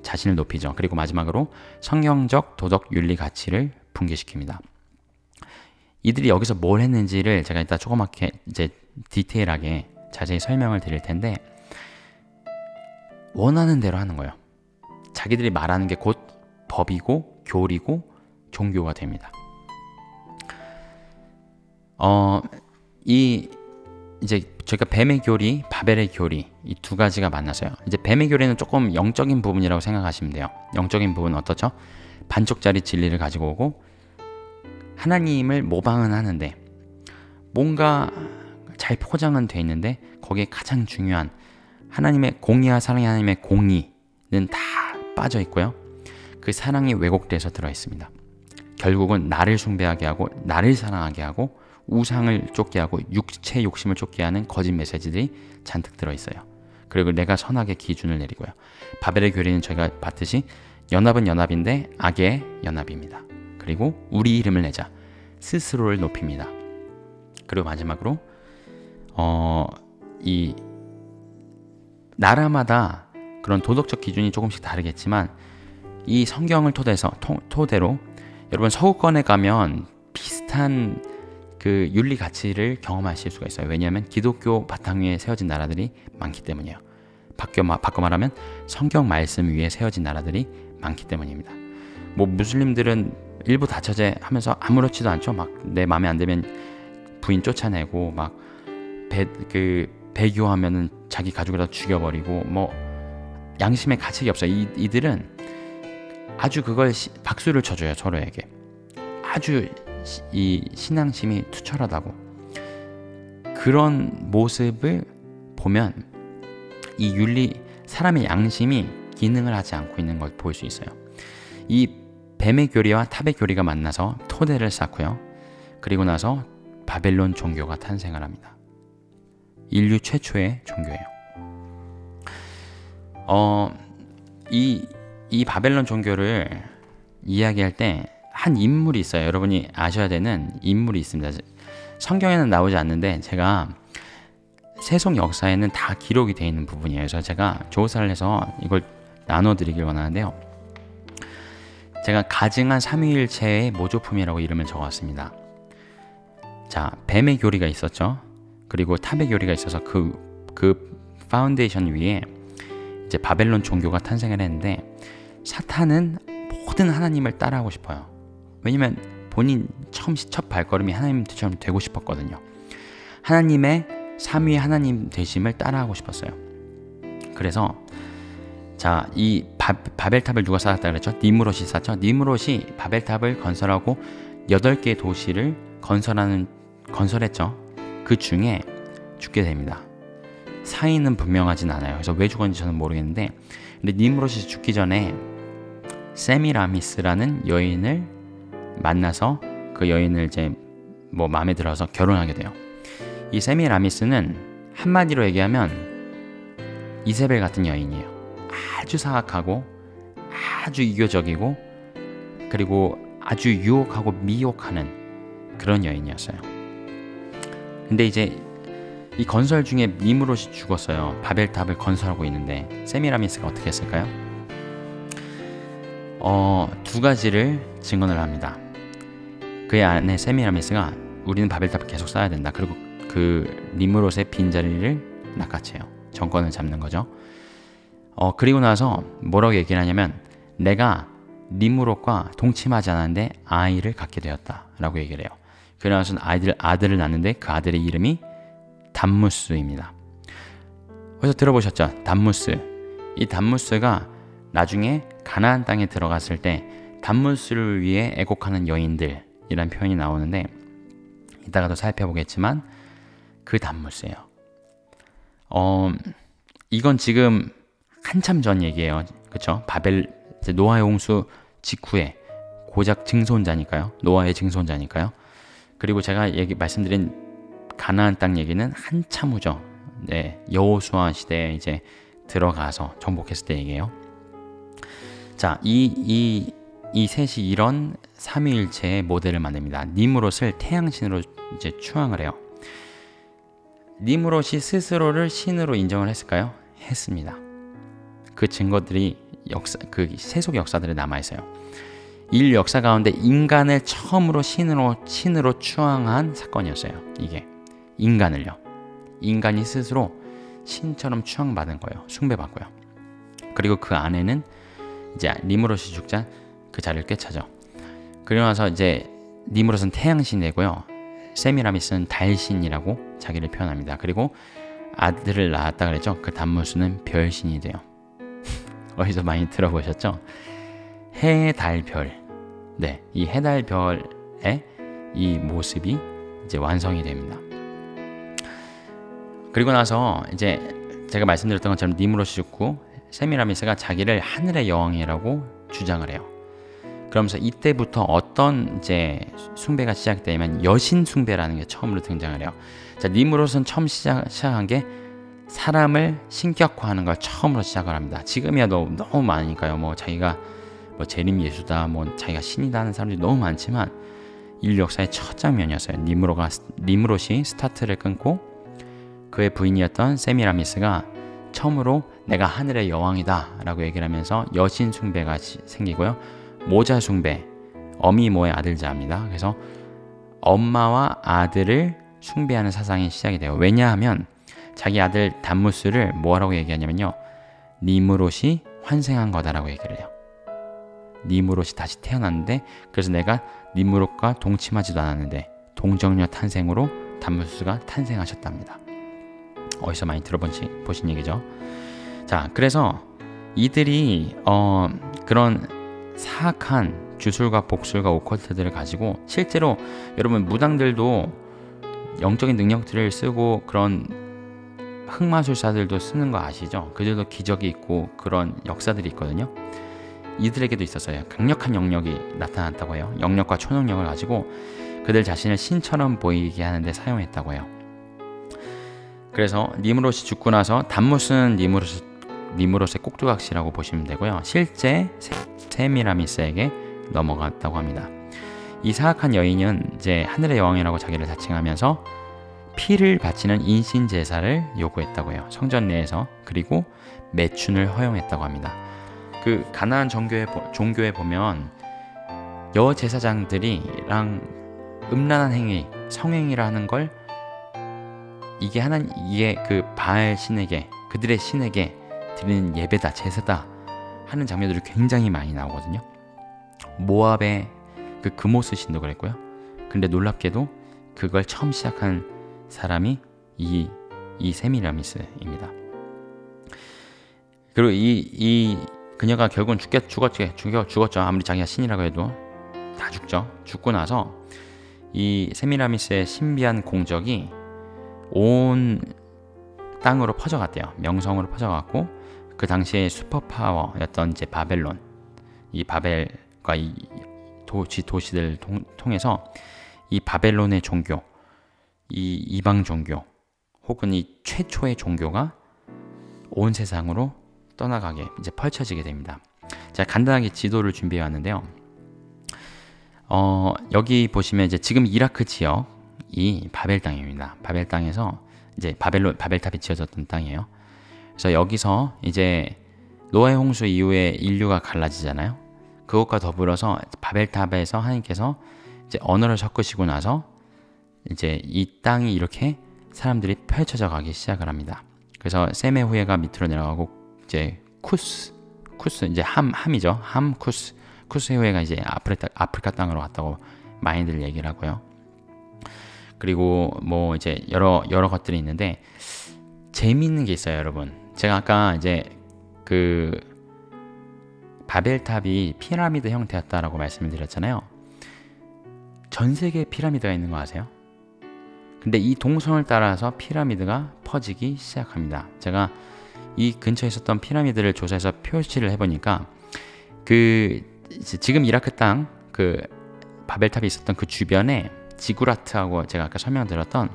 자신을 높이죠. 그리고 마지막으로 성경적 도덕 윤리 가치를 붕괴시킵니다. 이들이 여기서 뭘 했는지를 제가 이따 조그맣게 이제 디테일하게 자세히 설명을 드릴 텐데, 원하는 대로 하는 거예요. 자기들이 말하는 게 곧 법이고 교리고 종교가 됩니다. 이제 저희가 뱀의 교리, 바벨의 교리, 이 두 가지가 만나서요. 이제 뱀의 교리는 조금 영적인 부분이라고 생각하시면 돼요. 영적인 부분은 어떻죠? 반쪽짜리 진리를 가지고 오고 하나님을 모방은 하는데, 뭔가 잘 포장은 돼 있는데 거기에 가장 중요한 하나님의 공의와 사랑의 하나님의 공의는 다 빠져 있고요. 그 사랑이 왜곡돼서 들어 있습니다. 결국은 나를 숭배하게 하고 나를 사랑하게 하고 우상을 쫓게 하고 육체 욕심을 쫓게 하는 거짓 메시지들이 잔뜩 들어있어요. 그리고 내가 선악의 기준을 내리고요. 바벨의 교리는 저희가 봤듯이 연합은 연합인데 악의 연합입니다. 그리고 우리 이름을 내자. 스스로를 높입니다. 그리고 마지막으로 이 나라마다 그런 도덕적 기준이 조금씩 다르겠지만 이 성경을 토대로 여러분 서구권에 가면 비슷한 그 윤리 가치를 경험하실 수가 있어요. 왜냐하면 기독교 바탕 위에 세워진 나라들이 많기 때문이에요. 바꿔 말하면 성경 말씀 위에 세워진 나라들이 많기 때문입니다. 뭐 무슬림들은 일부 다처제 하면서 아무렇지도 않죠. 막 내 마음에 안 들면 부인 쫓아내고 막 배교하면은 자기 가족이라도 죽여버리고 뭐 양심의 가책이 없어요. 이들은 아주 그걸 박수를 쳐줘요. 서로에게 아주 이 신앙심이 투철하다고. 그런 모습을 보면 이 윤리 사람의 양심이 기능을 하지 않고 있는 걸 볼 수 있어요. 이 뱀의 교리와 탑의 교리가 만나서 토대를 쌓고요. 그리고 나서 바벨론 종교가 탄생을 합니다. 인류 최초의 종교예요. 이 바벨론 종교를 이야기할 때 한 인물이 있어요. 여러분이 아셔야 되는 인물이 있습니다. 성경에는 나오지 않는데 제가 세속 역사에는 다 기록이 되어 있는 부분이에요. 그래서 제가 조사를 해서 이걸 나눠드리길 원하는데요. 제가 가증한 삼위일체의 모조품이라고 이름을 적었습니다. 자, 뱀의 교리가 있었죠. 그리고 탑의 교리가 있어서 그 파운데이션 위에 이제 바벨론 종교가 탄생을 했는데 사탄은 모든 하나님을 따라하고 싶어요. 왜냐면 본인 첫 발걸음이 하나님처럼 되고 싶었거든요. 하나님의 삼위 하나님 되심을 따라하고 싶었어요. 그래서 자, 이 바벨탑을 누가 쌓았다 그랬죠? 니므롯이 쌓았죠? 니므롯이 바벨탑을 건설하고 8개의 도시를 건설했죠. 그 중에 죽게 됩니다. 사인은 분명하진 않아요. 그래서 왜 죽었는지 저는 모르겠는데, 근데 니므롯이 죽기 전에 세미라미스라는 여인을 만나서 그 여인을 이제 뭐 마음에 들어서 결혼하게 돼요. 이 세미라미스는 한마디로 얘기하면 이세벨 같은 여인이에요. 아주 사악하고 아주 이교적이고 그리고 아주 유혹하고 미혹하는 그런 여인이었어요. 근데 이제 이 건설 중에 니므롯이 죽었어요. 바벨탑을 건설하고 있는데 세미라미스가 어떻게 했을까요? 두 가지를 증언을 합니다. 그의 아내 세미라미스가 우리는 바벨탑을 계속 쌓아야 된다. 그리고 그 니므롯의 빈자리를 낚아채요. 정권을 잡는 거죠. 그리고 나서 뭐라고 얘기를 하냐면 내가 니므롯과 동침하지 않았는데 아이를 갖게 되었다 라고 얘기를 해요. 그러나서 아들을 낳는데 그 아들의 이름이 담무스입니다. 그래서 들어보셨죠? 담무스. 이 담무스가 나중에 가나안 땅에 들어갔을 때 담무스를 위해 애곡하는 여인들이라는 표현이 나오는데 이따가도 살펴보겠지만 그 담무스예요. 이건 지금 한참 전 얘기예요. 그렇죠? 노아의 홍수 직후에 고작 증손자니까요. 노아의 증손자니까요. 그리고 제가 말씀드린 가나안 땅 얘기는 한참 후죠. 네, 여호수아 시대에 이제 들어가서 정복했을 때 얘기예요. 자, 이 셋이 이런 삼위일체의 모델을 만듭니다. 니므롯을 태양신으로 이제 추앙을 해요. 니므롯이 스스로를 신으로 인정을 했을까요? 했습니다. 그 증거들이 그 세속 역사들에 남아 있어요. 인류 역사 가운데 인간을 처음으로 신으로 추앙한 사건이었어요. 이게 인간이 스스로 신처럼 추앙받은 거예요. 숭배받고요. 그리고 그 안에는 이제 니므롯이 죽자 그 자리를 꿰차죠. 그리고 나서 이제 니므롯은 태양신이고요. 세미라미스는 달신이라고 자기를 표현합니다. 그리고 아들을 낳았다 그랬죠. 그 담무스는 별신이 돼요. 어디서 많이 들어보셨죠? 해, 달, 별. 네, 이 해, 달, 별의 이 모습이 이제 완성이 됩니다. 그리고 나서 이제 제가 말씀드렸던 것처럼 니므롯이 죽고 세미라미스가 자기를 하늘의 여왕이라고 주장을 해요. 그러면서 이때부터 어떤 이제 숭배가 시작되면 여신 숭배라는 게 처음으로 등장을 해요. 자, 니므롯은 처음 시작한 게 사람을 신격화하는 걸 처음으로 시작을 합니다. 지금이야 너무 많으니까요. 뭐 자기가 뭐 재림 예수다, 뭐 자기가 신이다 하는 사람들이 너무 많지만 인류 역사의 첫 장면이었어요. 니무롯이 스타트를 끊고 그의 부인이었던 세미라미스가 처음으로 내가 하늘의 여왕이다 라고 얘기를 하면서 여신 숭배가 생기고요. 모자 숭배, 어미모의 아들자입니다. 그래서 엄마와 아들을 숭배하는 사상이 시작이 돼요. 왜냐하면 자기 아들 담무스를 뭐라고 얘기하냐면요, 니무롯이 환생한 거다라고 얘기를 해요. 니무롯이 다시 태어났는데, 그래서 내가 니무롯과 동침하지도 않았는데 동정녀 탄생으로 담무스가 탄생하셨답니다. 어디서 많이 보신 얘기죠. 자, 그래서 이들이 그런 사악한 주술과 복술과 오컬트들을 가지고, 실제로 여러분 무당들도 영적인 능력들을 쓰고 그런 흑마술사들도 쓰는 거 아시죠? 그들도 기적이 있고 그런 역사들이 있거든요. 이들에게도 있었어요. 강력한 영역이 나타났다고 해요. 영역과 초능력을 가지고 그들 자신을 신처럼 보이게 하는데 사용했다고 해요. 그래서 니무롯이 죽고 나서 담무스는 니무롯의 꼭두각시라고 보시면 되고요. 실제 세미라미스에게 넘어갔다고 합니다. 이 사악한 여인은 이제 하늘의 여왕이라고 자기를 자칭하면서 피를 바치는 인신 제사를 요구했다고 해요. 성전 내에서. 그리고 매춘을 허용했다고 합니다. 그 가나안 종교에 보면 여제사장들이랑 음란한 행위, 성행위를 하는 걸 이게 그 바알 신에게, 그들의 신에게 드리는 예배다, 제사다 하는 장면들이 굉장히 많이 나오거든요. 모압의 그 그모스 신도 그랬고요. 근데 놀랍게도 그걸 처음 시작한 사람이 이 세미라미스입니다. 그리고 이 그녀가 결국은 죽었죠. 아무리 자기가 신이라고 해도 다 죽죠. 죽고 나서 이 세미라미스의 신비한 공적이 온 땅으로 퍼져갔대요. 명성으로 퍼져갔고, 그 당시에 슈퍼파워였던 이제 바벨론, 이 바벨과 이 도시들을 통해서 이 바벨론의 종교, 이 이방 종교 혹은 이 최초의 종교가 온 세상으로 떠나가게 이제 펼쳐지게 됩니다. 제가 간단하게 지도를 준비해 왔는데요. 여기 보시면 이제 지금 이라크 지역이 바벨 땅입니다. 바벨 땅에서 이제 바벨탑이 지어졌던 땅이에요. 그래서 여기서 이제 노아의 홍수 이후에 인류가 갈라지잖아요. 그것과 더불어서 바벨탑에서 하나님께서 이제 언어를 섞으시고 나서 이제 이 땅이 이렇게 사람들이 펼쳐져 가기 시작을 합니다. 그래서 셈의 후예가 밑으로 내려가고 이제 쿠스 이제 함이죠. 쿠스의 후예가 이제 아프리카 땅으로 갔다고 많이들 얘기를 하고요. 그리고 뭐 이제 여러 것들이 있는데 재미있는 게 있어요, 여러분. 제가 아까 이제 그 바벨탑이 피라미드 형태였다라고 말씀을 드렸잖아요. 전 세계에 피라미드가 있는 거 아세요? 근데 이 동선을 따라서 피라미드가 퍼지기 시작합니다. 제가 이 근처에 있었던 피라미드를 조사해서 표시를 해보니까 그 지금 이라크 땅 그 바벨탑이 있었던 그 주변에 지구라트하고 제가 아까 설명드렸던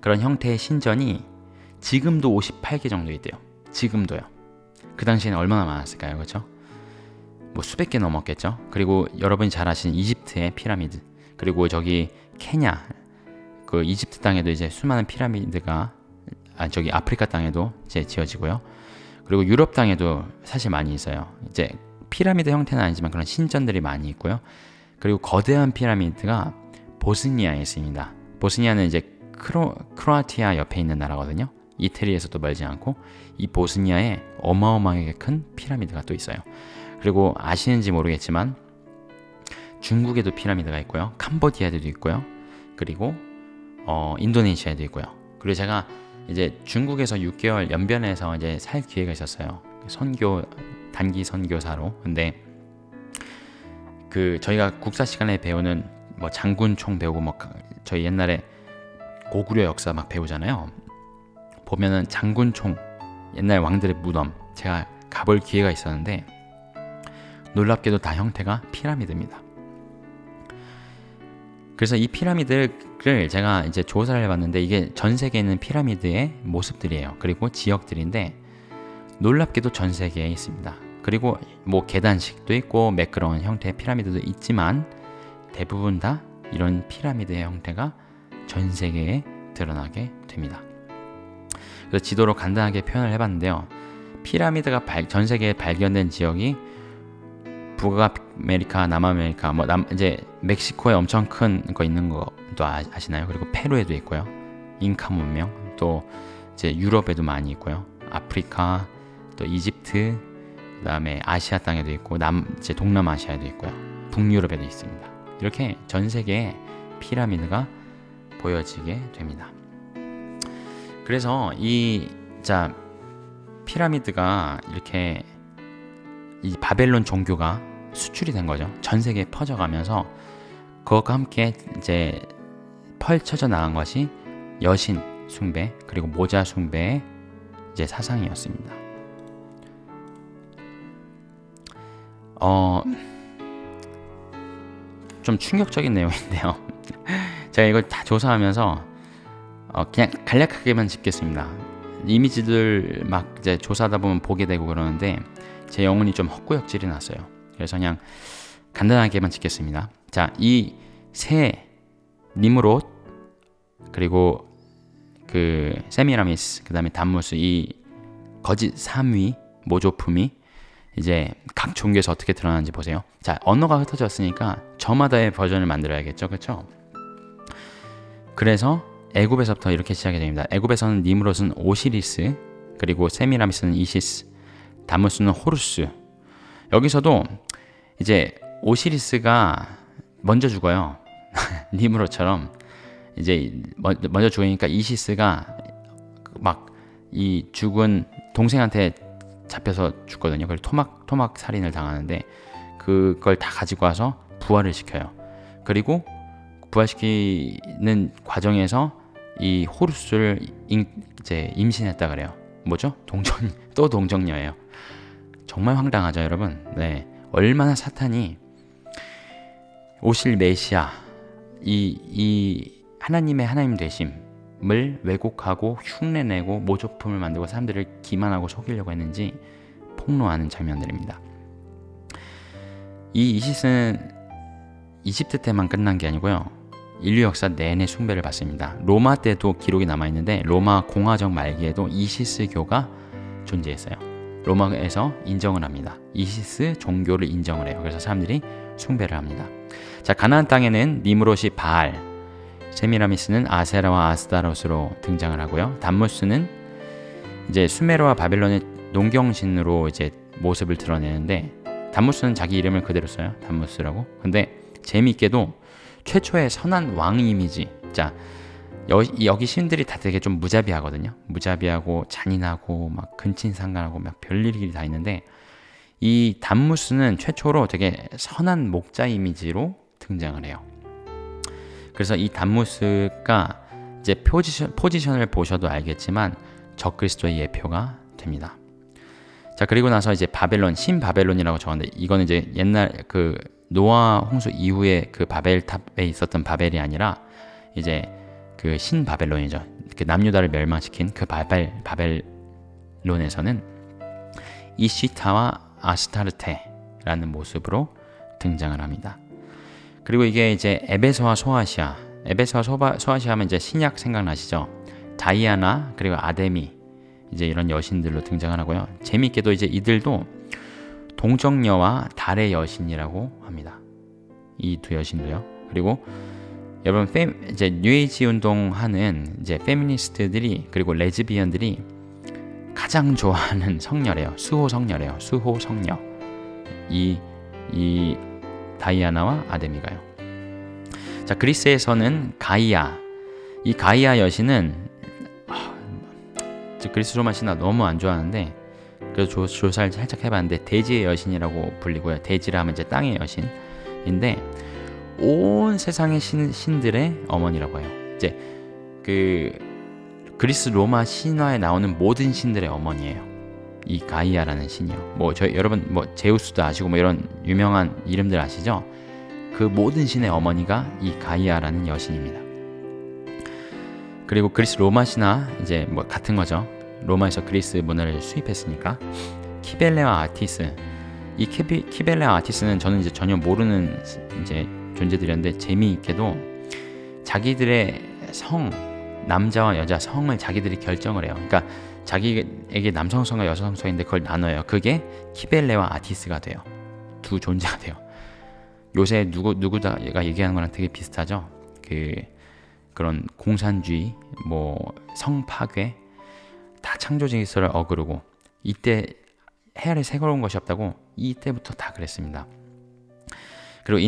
그런 형태의 신전이 지금도 58개 정도 있대요. 지금도요. 그 당시에는 얼마나 많았을까요? 그렇죠? 뭐 수백 개 넘었겠죠. 그리고 여러분이 잘 아시는 이집트의 피라미드, 그리고 저기 케냐 그 이집트 땅에도 이제 수많은 피라미드가 저기 아프리카 땅에도 이제 지어지고요. 그리고 유럽 땅에도 사실 많이 있어요. 이제 피라미드 형태는 아니지만 그런 신전들이 많이 있고요. 그리고 거대한 피라미드가 보스니아에 있습니다. 보스니아는 이제 크로아티아 옆에 있는 나라거든요. 이태리에서도 멀지 않고 이 보스니아에 어마어마하게 큰 피라미드가 또 있어요. 그리고 아시는지 모르겠지만 중국에도 피라미드가 있고요. 캄보디아에도 있고요. 그리고 인도네시아에도 있고요. 그리고 제가 이제 중국에서 6개월 연변해서 이제 살 기회가 있었어요. 단기 선교사로. 근데 그 저희가 국사 시간에 배우는 뭐 장군총 배우고 뭐 저희 옛날에 고구려 역사 막 배우잖아요. 보면은 장군총, 옛날 왕들의 무덤 제가 가볼 기회가 있었는데 놀랍게도 다 형태가 피라미드입니다. 그래서 이 피라미드를 제가 이제 조사를 해봤는데 이게 전 세계에 있는 피라미드의 모습들이에요. 그리고 지역들인데 놀랍게도 전 세계에 있습니다. 그리고 뭐 계단식도 있고 매끄러운 형태의 피라미드도 있지만 대부분 다 이런 피라미드의 형태가 전 세계에 드러나게 됩니다. 그래서 지도로 간단하게 표현을 해봤는데요. 피라미드가 전 세계에 발견된 지역이 북아메리카, 남아메리카, 이제 멕시코에 엄청 큰 거 있는 것도 아시나요? 그리고 페루에도 있고요. 잉카 문명, 또 이제 유럽에도 많이 있고요. 아프리카, 또 이집트, 그다음에 아시아 땅에도 있고 이제 동남아시아에도 있고요. 북유럽에도 있습니다. 이렇게 전 세계에 피라미드가 보여지게 됩니다. 그래서 피라미드가 이렇게 이 바벨론 종교가 수출이 된 거죠. 전 세계에 퍼져가면서 그것과 함께 이제 펼쳐져 나간 것이 여신 숭배 그리고 모자 숭배의 이제 사상이었습니다. 좀 충격적인 내용인데요. 제가 이걸 다 조사하면서 그냥 간략하게만 짚겠습니다. 이미지들 막 이제 조사하다 보면 보게 되고 그러는데 제 영혼이 좀 헛구역질이 났어요. 그래서 그냥 간단하게만 짚겠습니다. 자, 이 세 니므롯 그리고 그 세미라미스 그다음에 담무스 이 거짓 3위 모조품이 이제 각 종교에서 어떻게 드러나는지 보세요. 자, 언어가 흩어졌으니까 저마다의 버전을 만들어야겠죠, 그렇죠? 그래서 애굽에서부터 이렇게 시작이 됩니다. 애굽에서는 니므롯은 오시리스, 그리고 세미라미스는 이시스, 다무스는 호루스. 여기서도 이제 오시리스가 먼저 죽어요. 니므롯처럼 이제 먼저 죽으니까 이시스가 막 이 죽은 동생한테 잡혀서 죽거든요. 그래서 토막 살인을 당하는데 그걸 다 가지고 와서 부활을 시켜요. 그리고 부활시키는 과정에서 이 호루스를 이제 임신했다 그래요. 뭐죠? 또 동정녀예요. 정말 황당하죠, 여러분. 네, 얼마나 사탄이 오실 메시아 이 하나님의 하나님 되심을 왜곡하고 흉내내고 모조품을 만들고 사람들을 기만하고 속이려고 했는지 폭로하는 장면들입니다. 이 이시스는 이집트 때만 끝난 게 아니고요. 인류 역사 내내 숭배를 받습니다. 로마 때도 기록이 남아있는데 로마 공화정 말기에도 이시스교가 존재했어요. 로마에서 인정을 합니다. 이시스 종교를 인정을 해요. 그래서 사람들이 숭배를 합니다. 자, 가나안 땅에는 니므롯이 바알, 세미라미스는 아세라와 아스타롯으로 등장을 하고요. 담무스는 이제 수메르와 바벨론의 농경신으로 이제 모습을 드러내는데 담무스는 자기 이름을 그대로 써요. 담무스라고. 근데 재미있게도 최초의 선한 왕 이미지. 자, 여기 신들이 다 되게 좀 무자비하거든요. 무자비하고 잔인하고 막 근친상간하고 막 별일이 다 있는데 이 담무스는 최초로 되게 선한 목자 이미지로 등장을 해요. 그래서 이 담무스가 이제 포지션을 보셔도 알겠지만 적그리스도의 예표가 됩니다. 자, 그리고 나서 이제 바벨론, 신바벨론이라고 적었는데 이거는 이제 옛날 그 노아 홍수 이후에 그 바벨탑에 있었던 바벨이 아니라 이제 그 신바벨론이죠. 그 남유다를 멸망시킨 그 바벨론에서는 이시타와 아스타르테라는 모습으로 등장을 합니다. 그리고 이게 이제 에베소와 소아시아 하면 이제 신약 생각나시죠? 다이아나 그리고 아데미 이제 이런 여신들로 등장을 하고요. 재미있게도 이제 이들도 동정녀와 달의 여신이라고 합니다. 이 두 여신도요. 그리고 여러분 이제 뉴에이지 운동하는 이제 페미니스트들이 그리고 레즈비언들이 가장 좋아하는 성녀래요. 수호 성녀래요. 수호 성녀. 이 다이아나와 아데미가요. 자, 그리스에서는 가이아. 이 가이아 여신은 그리스 로마 신화 너무 안 좋아하는데 그래서 조사를 살짝 해봤는데 대지의 여신이라고 불리고요. 대지라 하면 이제 땅의 여신인데 온 세상의 신들의 어머니라고 해요. 이제 그 그리스 로마 신화에 나오는 모든 신들의 어머니예요. 이 가이아라는 신이요. 여러분 제우스도 아시고 이런 유명한 이름들 아시죠? 그 모든 신의 어머니가 이 가이아라는 여신입니다. 그리고 그리스 로마 신화 이제 같은 거죠. 로마에서 그리스 문화를 수입했으니까 키벨레와 아티스 이 키벨레와 아티스는 저는 이제 전혀 모르는 이제 존재들이었는데 재미있게도 자기들의 성, 남자와 여자 성을 자기들이 결정을 해요. 그러니까 자기에게 남성성과 여성성이 있는데 그걸 나눠요. 그게 키벨레와 아티스가 돼요. 두 존재가 돼요. 요새 누구다가 얘기하는 거랑 되게 비슷하죠. 그런 공산주의, 뭐 성파괴, 다 창조 질서를 어그르고 이때 헤아릴 새로운 것이 없다고 이때부터 다 그랬습니다. 그리고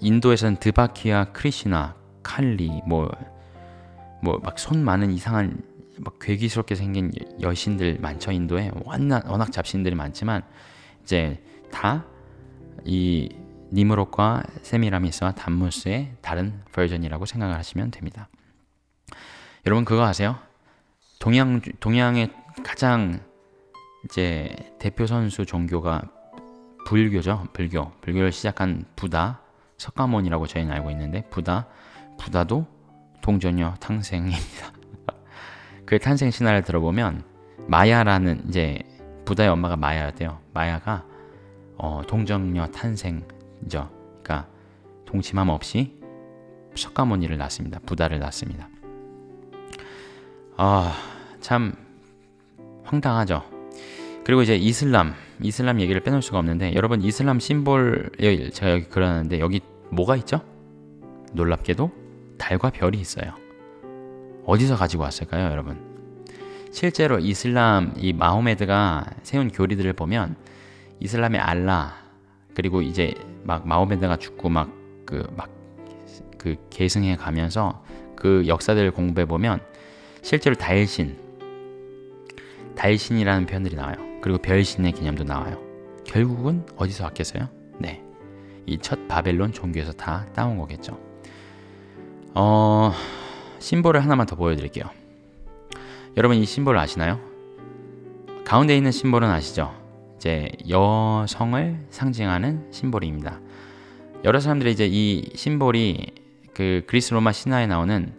인도에서는 드바키와 크리시나, 칼리, 뭐 막 손 많은 이상한 막 괴기스럽게 생긴 여신들 많죠. 인도에 워낙 잡신들이 많지만 이제 다 이 니무롯과 세미라미스와 담무스의 다른 버전이라고 생각을 하시면 됩니다. 여러분 그거 아세요? 동양의 가장 이제 대표 선수 종교가 불교죠. 불교를 시작한 부다, 석가모니라고 저희는 알고 있는데 부다도 동정녀 탄생입니다. 그 탄생 신화를 들어보면 마야라는 이제 부다의 엄마가 마야였대요. 마야가 동정녀 탄생이죠. 그러니까 동침함 없이 석가모니를 낳습니다. 부다를 낳습니다. 참 황당하죠. 그리고 이제 이슬람 얘기를 빼놓을 수가 없는데 여러분 이슬람 심볼 제가 여기 그려놨는데 여기 뭐가 있죠? 놀랍게도 달과 별이 있어요. 어디서 가지고 왔을까요, 여러분? 실제로 이슬람 이 마호메드가 세운 교리들을 보면 이슬람의 알라 그리고 이제 막 마호메드가 죽고 막 계승해 가면서 그 역사들을 공부해 보면 실제로 달신이라는 표현들이 나와요. 그리고 별신의 개념도 나와요. 결국은 어디서 왔겠어요? 네, 이 첫 바벨론 종교에서 다 따온 거겠죠. 심볼을 하나만 더 보여드릴게요. 여러분 이 심볼 아시나요? 가운데 있는 심볼은 아시죠? 이제 여성을 상징하는 심볼입니다. 여러 사람들이 이제 이 심볼이 그 그리스 로마 신화에 나오는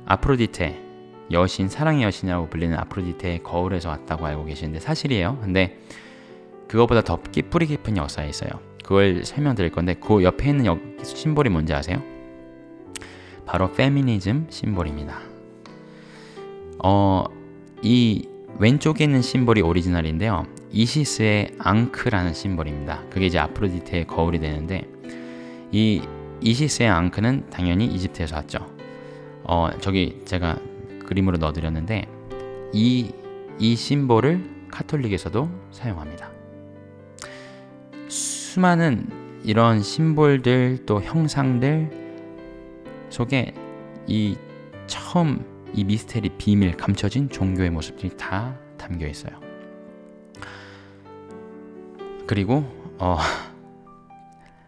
아프로디테 여신, 사랑의 여신이라고 불리는 아프로디테의 거울에서 왔다고 알고 계시는데 사실이에요. 근데 그거보다 더 뿌리 깊은 역사에 있어요. 그걸 설명드릴 건데 그 옆에 있는 심볼이 뭔지 아세요? 바로 페미니즘 심볼입니다. 이 왼쪽에 있는 심볼이 오리지널인데요. 이시스의 앙크라는 심볼입니다. 그게 이제 아프로디테의 거울이 되는데 이 이시스의 앙크는 당연히 이집트에서 왔죠. 저기 제가 그림으로 넣어드렸는데 이 심볼을 카톨릭에서도 사용합니다. 수많은 이런 심볼들 또 형상들 속에 처음 이 미스테리 비밀 감춰진 종교의 모습들이 다 담겨 있어요. 그리고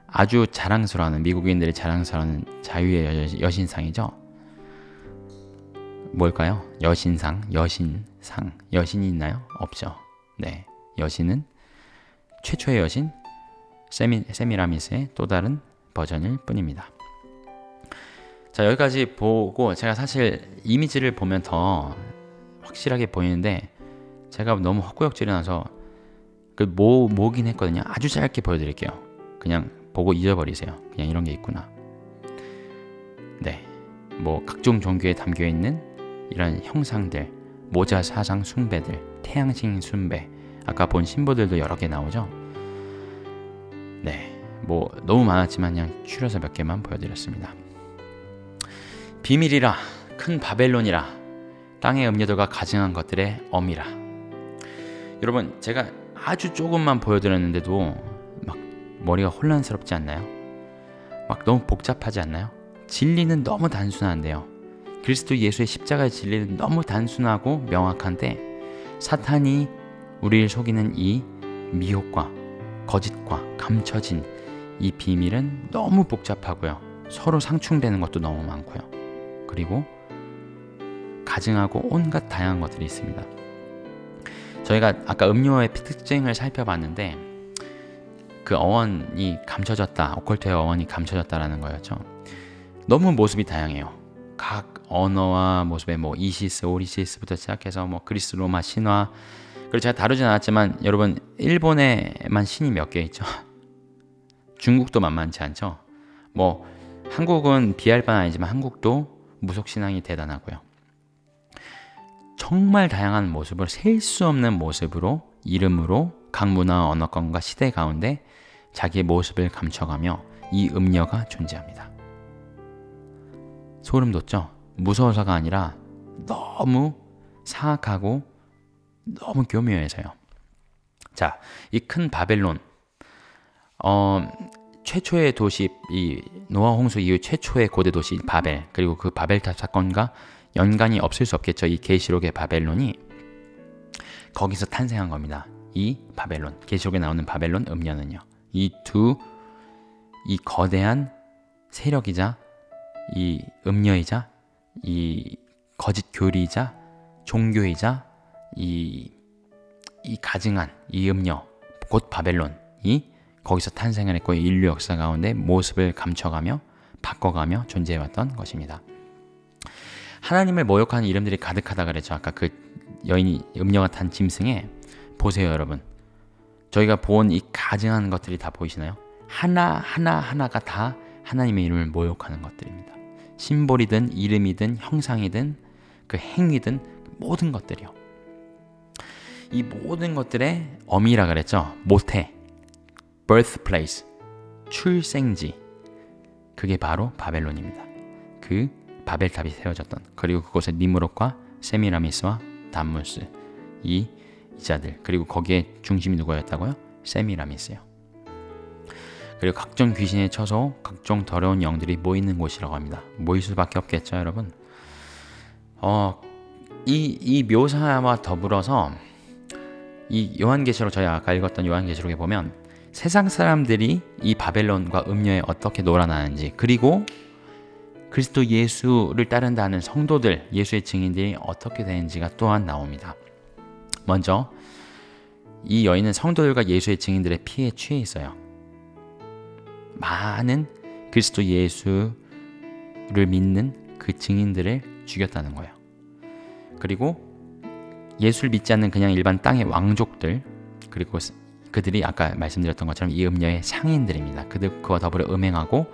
아주 자랑스러워하는 미국인들이 자랑스러워하는 자유의 여신상이죠. 뭘까요? 여신이 있나요? 없죠. 네, 여신은 최초의 여신 세미라미스의 또 다른 버전일 뿐입니다. 자, 여기까지 보고 제가 사실 이미지를 보면 더 확실하게 보이는데 제가 너무 헛구역질이 나서 모긴 했거든요. 아주 짧게 보여드릴게요. 그냥 보고 잊어버리세요. 그냥 이런 게 있구나. 네, 뭐 각종 종교에 담겨있는 이런 형상들, 모자 사상 숭배들, 태양신 숭배, 아까 본 신보들도 여러 개 나오죠. 네, 뭐 너무 많았지만 그냥 추려서 몇 개만 보여드렸습니다. 비밀이라, 큰 바벨론이라, 땅의 음료들과 가증한 것들의 어미라. 여러분 제가 아주 조금만 보여드렸는데도 막 머리가 혼란스럽지 않나요? 막 너무 복잡하지 않나요? 진리는 너무 단순한데요. 그리스도 예수의 십자가의 진리는 너무 단순하고 명확한데 사탄이 우리를 속이는 이 미혹과 거짓과 감춰진 이 비밀은 너무 복잡하고요. 서로 상충되는 것도 너무 많고요. 그리고 가증하고 온갖 다양한 것들이 있습니다. 저희가 아까 음료의 특징을 살펴봤는데 그 어원이 감춰졌다, 오컬트의 어원이 감춰졌다라는 거였죠. 너무 모습이 다양해요. 각 언어와 모습의 뭐 이시스, 오리시스부터 시작해서 뭐 그리스 로마 신화, 그리고 제가 다루진 않았지만 여러분 일본에만 신이 몇 개 있죠. 중국도 만만치 않죠. 뭐 한국은 비할 바는 아니지만 한국도 무속신앙이 대단하고요. 정말 다양한 모습으로 셀 수 없는 모습으로 이름으로 각 문화 언어권과 시대 가운데 자기의 모습을 감춰가며 이 음녀가 존재합니다. 소름 돋죠? 무서워서가 아니라 너무 사악하고 너무 교묘해서요. 자, 이 큰 바벨론 최초의 도시, 이 노아 홍수 이후 최초의 고대 도시 바벨, 그리고 그 바벨탑 사건과 연관이 없을 수 없겠죠. 이 계시록의 바벨론이 거기서 탄생한 겁니다. 이 바벨론, 계시록에 나오는 바벨론 음녀는요. 이 거대한 세력이자 이 음녀이자 이 거짓 교리이자 종교이자 이 가증한 이 음녀 곧 바벨론이 거기서 탄생을 했고 인류 역사 가운데 모습을 감춰가며 바꿔가며 존재해왔던 것입니다. 하나님을 모욕하는 이름들이 가득하다 그랬죠. 아까 그 여인이 음녀가 탄 짐승에 보세요 여러분. 저희가 본 이 가증한 것들이 다 보이시나요? 하나가 다 하나님의 이름을 모욕하는 것들입니다. 심볼이든 이름이든 형상이든 그 행위든 모든 것들이요. 이 모든 것들의 어미라 그랬죠. 모태, birthplace, 출생지. 그게 바로 바벨론입니다. 그 바벨탑이 세워졌던, 그리고 그곳에 니므롯과 세미라미스와 담무스 이 이자들, 그리고 거기에 중심이 누구였다고요? 세미라미스요. 그리고 각종 귀신의 처소, 각종 더러운 영들이 모이는 곳이라고 합니다. 모일 수밖에 없겠죠, 여러분. 이 묘사와 더불어서 이 요한계시록, 저희 아까 읽었던 요한계시록에 보면 세상 사람들이 이 바벨론과 음녀에 어떻게 놀아나는지, 그리고 그리스도 예수를 따른다는 성도들, 예수의 증인들이 어떻게 되는지가 또한 나옵니다. 먼저 이 여인은 성도들과 예수의 증인들의 피에 취해 있어요. 많은 그리스도 예수를 믿는 그 증인들을 죽였다는 거예요. 그리고 예수를 믿지 않는 그냥 일반 땅의 왕족들, 그리고 그들이 아까 말씀드렸던 것처럼 이 음녀의 상인들입니다. 그와 더불어 음행하고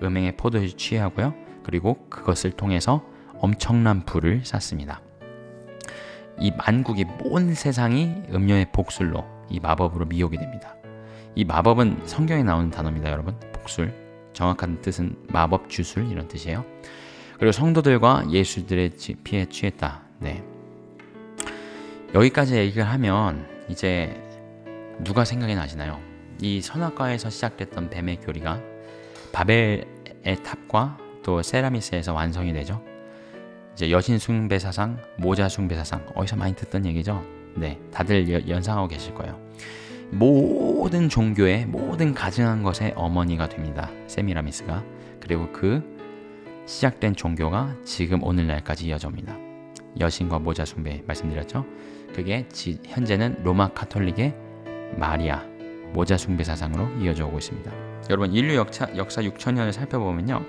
음행의 포도에 취하고요. 그리고 그것을 통해서 엄청난 부를 쌓습니다. 이 만국이 온 세상이 음녀의 복술로, 이 마법으로 미혹이 됩니다. 이 마법은 성경에 나오는 단어입니다, 여러분. 복술, 정확한 뜻은 마법 주술 이런 뜻이에요. 그리고 성도들과 예수들의 피에 취했다. 네. 여기까지 얘기를 하면 이제 누가 생각이 나시나요? 이 선악과에서 시작됐던 뱀의 교리가 바벨의 탑과 또 세라미스에서 완성이 되죠. 이제 여신 숭배 사상, 모자 숭배 사상, 어디서 많이 듣던 얘기죠. 네, 다들 연상하고 계실 거예요. 모든 종교의 모든 가증한 것의 어머니가 됩니다, 세미라미스가. 그리고 그 시작된 종교가 지금 오늘날까지 이어집니다. 여신과 모자 숭배 말씀드렸죠. 그게 현재는 로마 카톨릭의 마리아 모자 숭배 사상으로 이어져 오고 있습니다. 여러분, 인류 역사 6천년을 살펴보면요,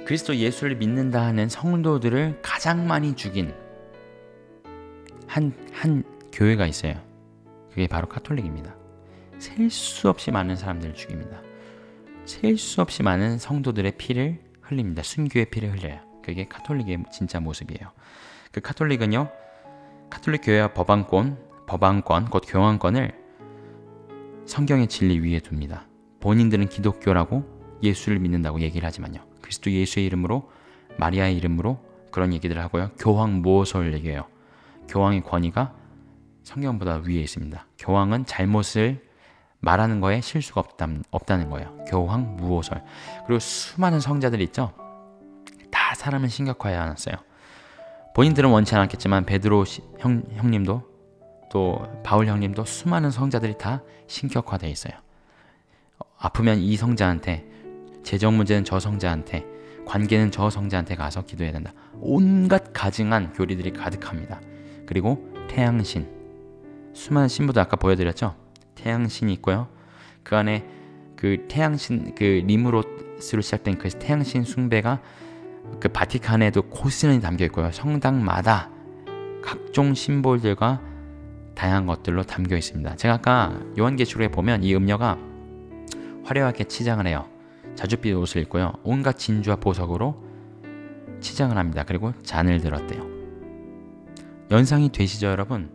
그리스도 예수를 믿는다 하는 성도들을 가장 많이 죽인 한 교회가 있어요. 그게 바로 카톨릭입니다. 셀 수 없이 많은 사람들을 죽입니다. 셀 수 없이 많은 성도들의 피를 흘립니다. 순교의 피를 흘려요. 그게 카톨릭의 진짜 모습이에요. 그 카톨릭은요, 카톨릭 교회와 법안권, 곧 교황권을 성경의 진리 위에 둡니다. 본인들은 기독교라고 예수를 믿는다고 얘기를 하지만요, 그리스도 예수의 이름으로, 마리아의 이름으로 그런 얘기들을 하고요. 교황 무호설 얘기해요. 교황의 권위가 성경보다 위에 있습니다. 교황은 잘못을 말하는 거에 실수가 없다는 거예요. 교황 무호설. 그리고 수많은 성자들 있죠. 다 사람을 신격화해 놨어요. 본인들은 원치 않았겠지만 베드로 형님도 또 바울 형님도 수많은 성자들이 다 신격화되어 있어요. 아프면 이 성자한테, 재정 문제는 저 성자한테, 관계는 저 성자한테 가서 기도해야 된다. 온갖 가증한 교리들이 가득합니다. 그리고 태양신, 수많은 신부도 아까 보여드렸죠. 태양신이 있고요. 그 안에 그 태양신, 그 니므롯으로 시작된 그 태양신 숭배가 그 바티칸에도 고스란히 담겨 있고요. 성당마다 각종 심볼들과 다양한 것들로 담겨 있습니다. 제가 아까 요한계시록에 보면 이 음녀가 화려하게 치장을 해요. 자줏빛 옷을 입고요. 온갖 진주와 보석으로 치장을 합니다. 그리고 잔을 들었대요. 연상이 되시죠, 여러분?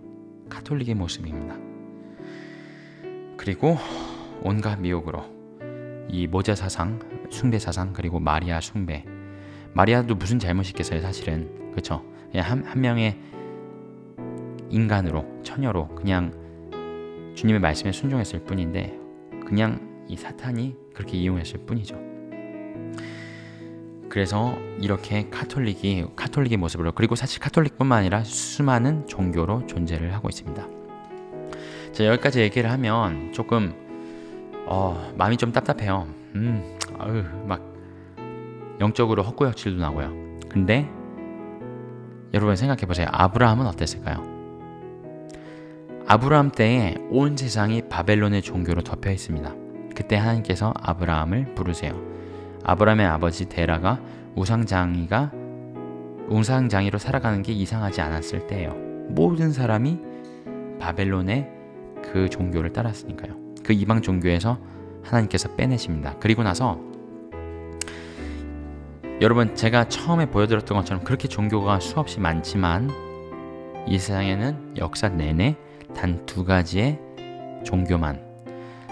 가톨릭의 모습입니다. 그리고 온갖 미혹으로 이 모자 사상, 숭배 사상, 그리고 마리아 숭배. 마리아도 무슨 잘못이 있겠어요, 사실은. 그렇죠? 그냥 한 명의 인간으로, 처녀로 그냥 주님의 말씀에 순종했을 뿐인데 그냥 이 사탄이 그렇게 이용했을 뿐이죠. 그래서 이렇게 카톨릭의 모습으로, 그리고 사실 카톨릭뿐만 아니라 수많은 종교로 존재를 하고 있습니다. 자, 여기까지 얘기를 하면 조금 마음이 좀 답답해요. 막 영적으로 헛구역질도 나고요. 근데 여러분 생각해보세요. 아브라함은 어땠을까요? 아브라함 때에 온 세상이 바벨론의 종교로 덮여 있습니다. 그때 하나님께서 아브라함을 부르세요. 아브라함의 아버지 데라가 우상장이로 살아가는 게 이상하지 않았을 때예요. 모든 사람이 바벨론의 그 종교를 따랐으니까요. 그 이방 종교에서 하나님께서 빼내십니다. 그리고 나서 여러분, 제가 처음에 보여드렸던 것처럼 그렇게 종교가 수없이 많지만 이 세상에는 역사 내내 단 2가지의 종교만,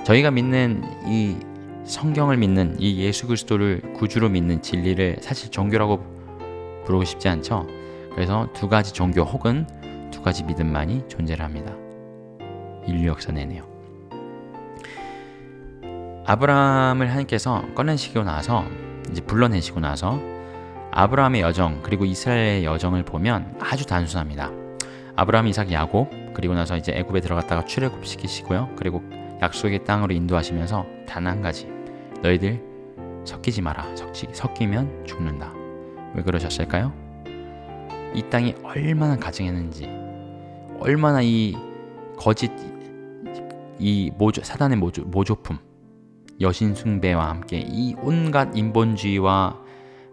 저희가 믿는 이 성경을 믿는 이 예수 그리스도를 구주로 믿는 진리를 사실 종교라고 부르고 싶지 않죠. 그래서 2가지 종교 혹은 2가지 믿음만이 존재를 합니다. 인류 역사 내내요. 아브라함을 하나님께서 꺼내시고 나서, 이제 불러내시고 나서 아브라함의 여정 그리고 이스라엘의 여정을 보면 아주 단순합니다. 아브라함, 이삭, 야곱, 그리고 나서 이제 애굽에 들어갔다가 출애굽시키시고요. 그리고 약속의 땅으로 인도하시면서 단 한 가지, 너희들 섞이지 마라. 섞이면 죽는다. 왜 그러셨을까요? 이 땅이 얼마나 가증했는지, 얼마나 이 거짓, 사단의 모조품, 여신 숭배와 함께 이 온갖 인본주의와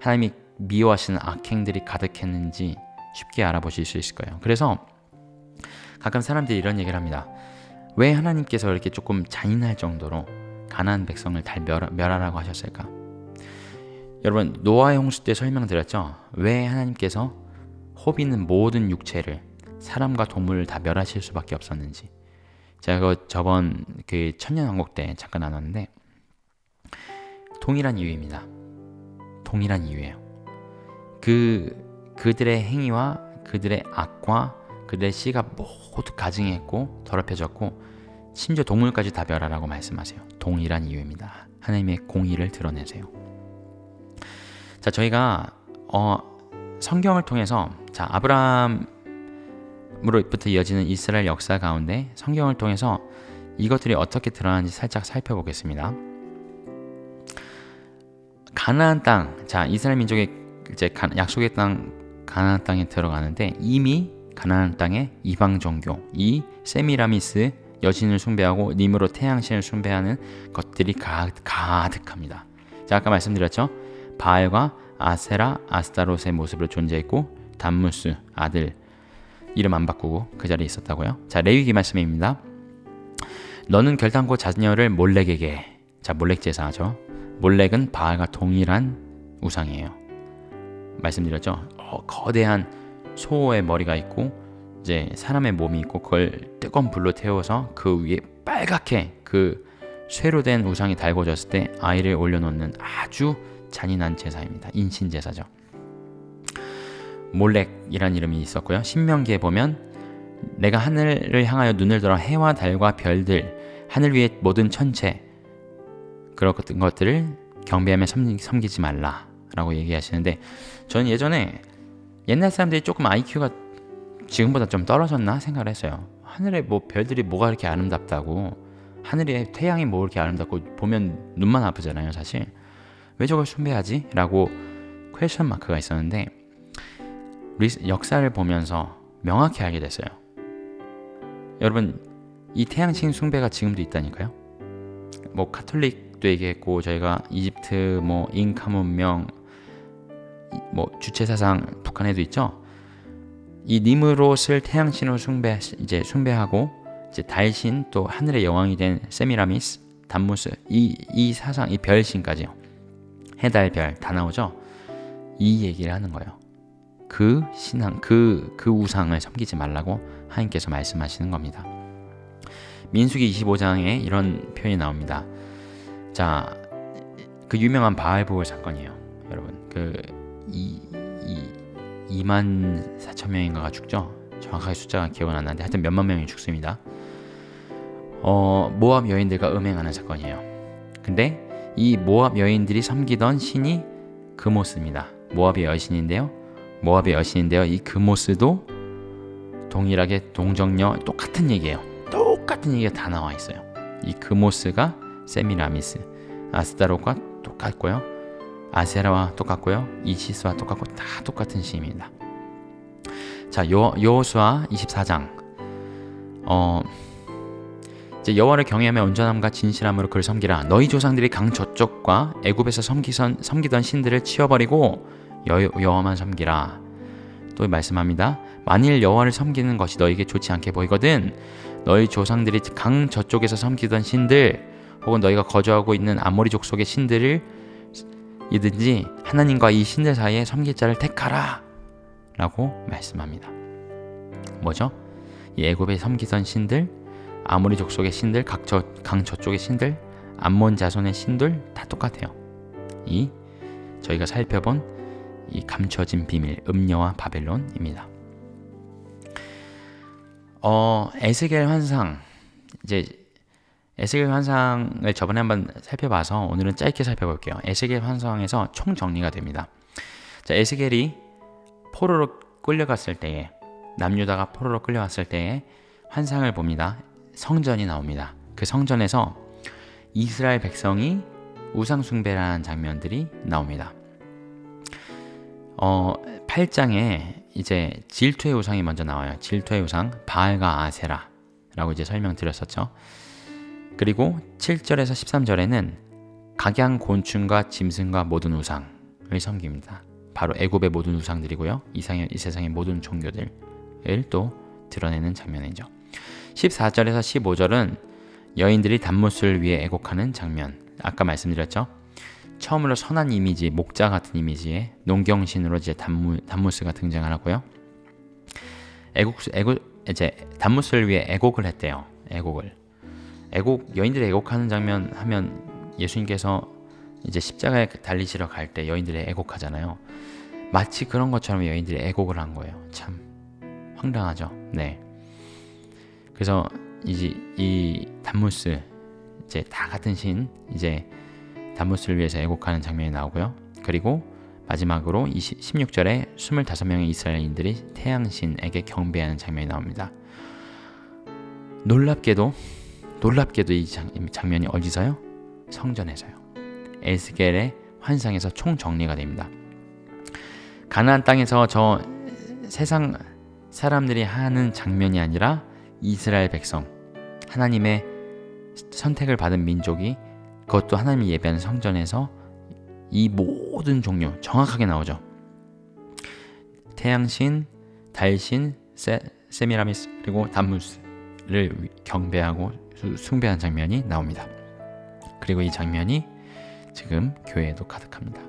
하나님이 미워하시는 악행들이 가득했는지 쉽게 알아보실 수 있을 거예요. 그래서 가끔 사람들이 이런 얘기를 합니다. 왜 하나님께서 이렇게 조금 잔인할 정도로 가나안 백성을 다 멸하라고 하셨을까? 여러분, 노아의 홍수 때 설명드렸죠? 왜 하나님께서 호비는 모든 육체를, 사람과 동물을 다 멸하실 수밖에 없었는지. 제가 저번 그 천년왕국 때 잠깐 나눴는데 동일한 이유입니다. 동일한 이유예요. 그들의 행위와 그들의 악과 그들의 씨가 모두 가증했고 더럽혀졌고 심지어 동물까지 다 멸하라고 말씀하세요. 동일한 이유입니다. 하나님의 공의를 드러내세요. 자, 저희가 성경을 통해서 아브라함으로부터 이어지는 이스라엘 역사 가운데 성경을 통해서 이것들이 어떻게 드러나는지 살짝 살펴보겠습니다. 가나안 땅, 이스라엘 민족이 이제 약속의 땅 가나안 땅에 들어가는데 이미 가나안 땅의 이방 종교, 이 세미라미스 여신을 숭배하고 니므로 태양신을 숭배하는 것들이 가득합니다. 아까 말씀드렸죠? 바알과 아세라, 아스타롯의 모습으로 존재했고 담무스 아들 이름 안 바꾸고 그 자리에 있었다고요. 레위기 말씀입니다. 너는 결단코 자녀를 몰렉에게, 몰렉 제사죠. 몰렉은 바알과 동일한 우상이에요. 말씀드렸죠. 거대한 소의 머리가 있고 이제 사람의 몸이 있고 그걸 뜨거운 불로 태워서 그 위에 빨갛게 그 쇠로 된 우상이 달궈졌을 때 아이를 올려놓는 아주 잔인한 제사입니다. 인신 제사죠. 몰렉이라는 이름이 있었고요. 신명기에 보면 내가 하늘을 향하여 눈을 들어 해와 달과 별들, 하늘 위의 모든 천체 그런 것들을 경배하며 섬기지 말라라고 얘기하시는데, 저는 예전에 옛날 사람들이 조금 IQ가 지금보다 좀 떨어졌나 생각을 했어요. 하늘에 별들이 뭐가 이렇게 아름답다고, 하늘에 태양이 뭐 이렇게 아름답고 보면 눈만 아프잖아요 사실. 왜 저걸 숭배하지? 라고 퀘스천 마크가 있었는데 역사를 보면서 명확히 알게 됐어요. 여러분, 이 태양신 숭배가 지금도 있다니까요. 카톨릭도 얘기했고 저희가 이집트, 잉카 문명, 주체 사상 북한에도 있죠. 이 니므롯을 태양신으로 숭배하고 이제 달신 또 하늘의 여왕이 된 세미라미스, 담무스 이 사상 이 별신까지요. 해달 별 다 나오죠. 이 얘기를 하는 거예요. 그 신앙 그 우상을 섬기지 말라고 하나님께서 말씀하시는 겁니다. 민수기 25장에 이런 표현이 나옵니다. 자, 그 유명한 바알보올 사건이에요. 여러분, 그 2만 4천 명인가가 죽죠. 정확하게 숫자가 기억은 안 나는데 하여튼 몇만 명이 죽습니다. 모압 여인들과 음행하는 사건이에요. 근데 이 모압 여인들이 섬기던 신이 그모스입니다. 모압의 여신인데요. 이 그모스도 동일하게 동정녀 똑같은 얘기예요. 똑같은 얘기가 다 나와 있어요. 이 그모스가 세미라미스, 아스타롯과 똑같고요. 아세라와 똑같고요. 이시스와 똑같고 다 똑같은 신입니다. 자, 여호수아 24장. 이제 여호와를 경외하며 온전함과 진실함으로 그를 섬기라. 너희 조상들이 강 저쪽과 애굽에서 섬기던 신들을 치워버리고 여호와만 섬기라. 또 말씀합니다. 만일 여호와를 섬기는 것이 너에게 좋지 않게 보이거든 너희 조상들이 강 저쪽에서 섬기던 신들 혹은 너희가 거주하고 있는 아모리 족속의 신들을 이든지 하나님과 이 신들 사이에 섬길 자를 택하라 라고 말씀합니다. 뭐죠? 이 애굽에 섬기던 신들, 아모리 족속의 신들, 강 저쪽의 신들, 암몬 자손의 신들 다 똑같아요. 이 저희가 살펴본 이 감춰진 비밀, 음녀와 바벨론입니다. 에스겔 환상, 이제 에스겔 환상을 저번에 한번 살펴봐서 오늘은 짧게 살펴볼게요. 에스겔 환상에서 총 정리가 됩니다. 자, 에스겔이 포로로 끌려갔을 때에, 남유다가 포로로 끌려갔을 때에 환상을 봅니다. 성전이 나옵니다. 그 성전에서 이스라엘 백성이 우상 숭배라는 장면들이 나옵니다. 8장에 이제 질투의 우상이 먼저 나와요. 질투의 우상, 바알과 아세라라고 이제 설명드렸었죠. 그리고 7절에서 13절에는 각양 곤충과 짐승과 모든 우상을 섬깁니다. 바로 애굽의 모든 우상들이고요. 이 세상의 모든 종교들을 또 드러내는 장면이죠. 14절에서 15절은 여인들이 단무스를 위해 애곡하는 장면. 아까 말씀드렸죠. 처음으로 선한 이미지, 목자 같은 이미지의 농경신으로 이제 단무스가 등장을 하고요. 이제 단무스를 위해 애곡을 했대요. 여인들이 애곡하는 장면 하면 예수님께서 이제 십자가에 달리시러 갈 때 여인들이 애곡하잖아요. 마치 그런 것처럼 여인들이 애곡을 한 거예요. 참 황당하죠. 네. 그래서 이제 이 단무스 이제 다 같은 신 이제 단무스를 위해서 애곡하는 장면이 나오고요. 그리고 마지막으로 16절에 25명의 이스라엘인들이 태양신에게 경배하는 장면이 나옵니다. 놀랍게도 이 장면이 어디서요? 성전에서요. 에스겔의 환상에서 총정리가 됩니다. 가나안 땅에서 저 세상 사람들이 하는 장면이 아니라 이스라엘 백성, 하나님의 선택을 받은 민족이 그것도 하나님이 예배하는 성전에서 이 모든 종류 정확하게 나오죠. 태양신, 달신, 세미라미스 그리고 담무스를 경배하고 숭배한 장면이 나옵니다. 그리고 이 장면이 지금 교회에도 가득합니다.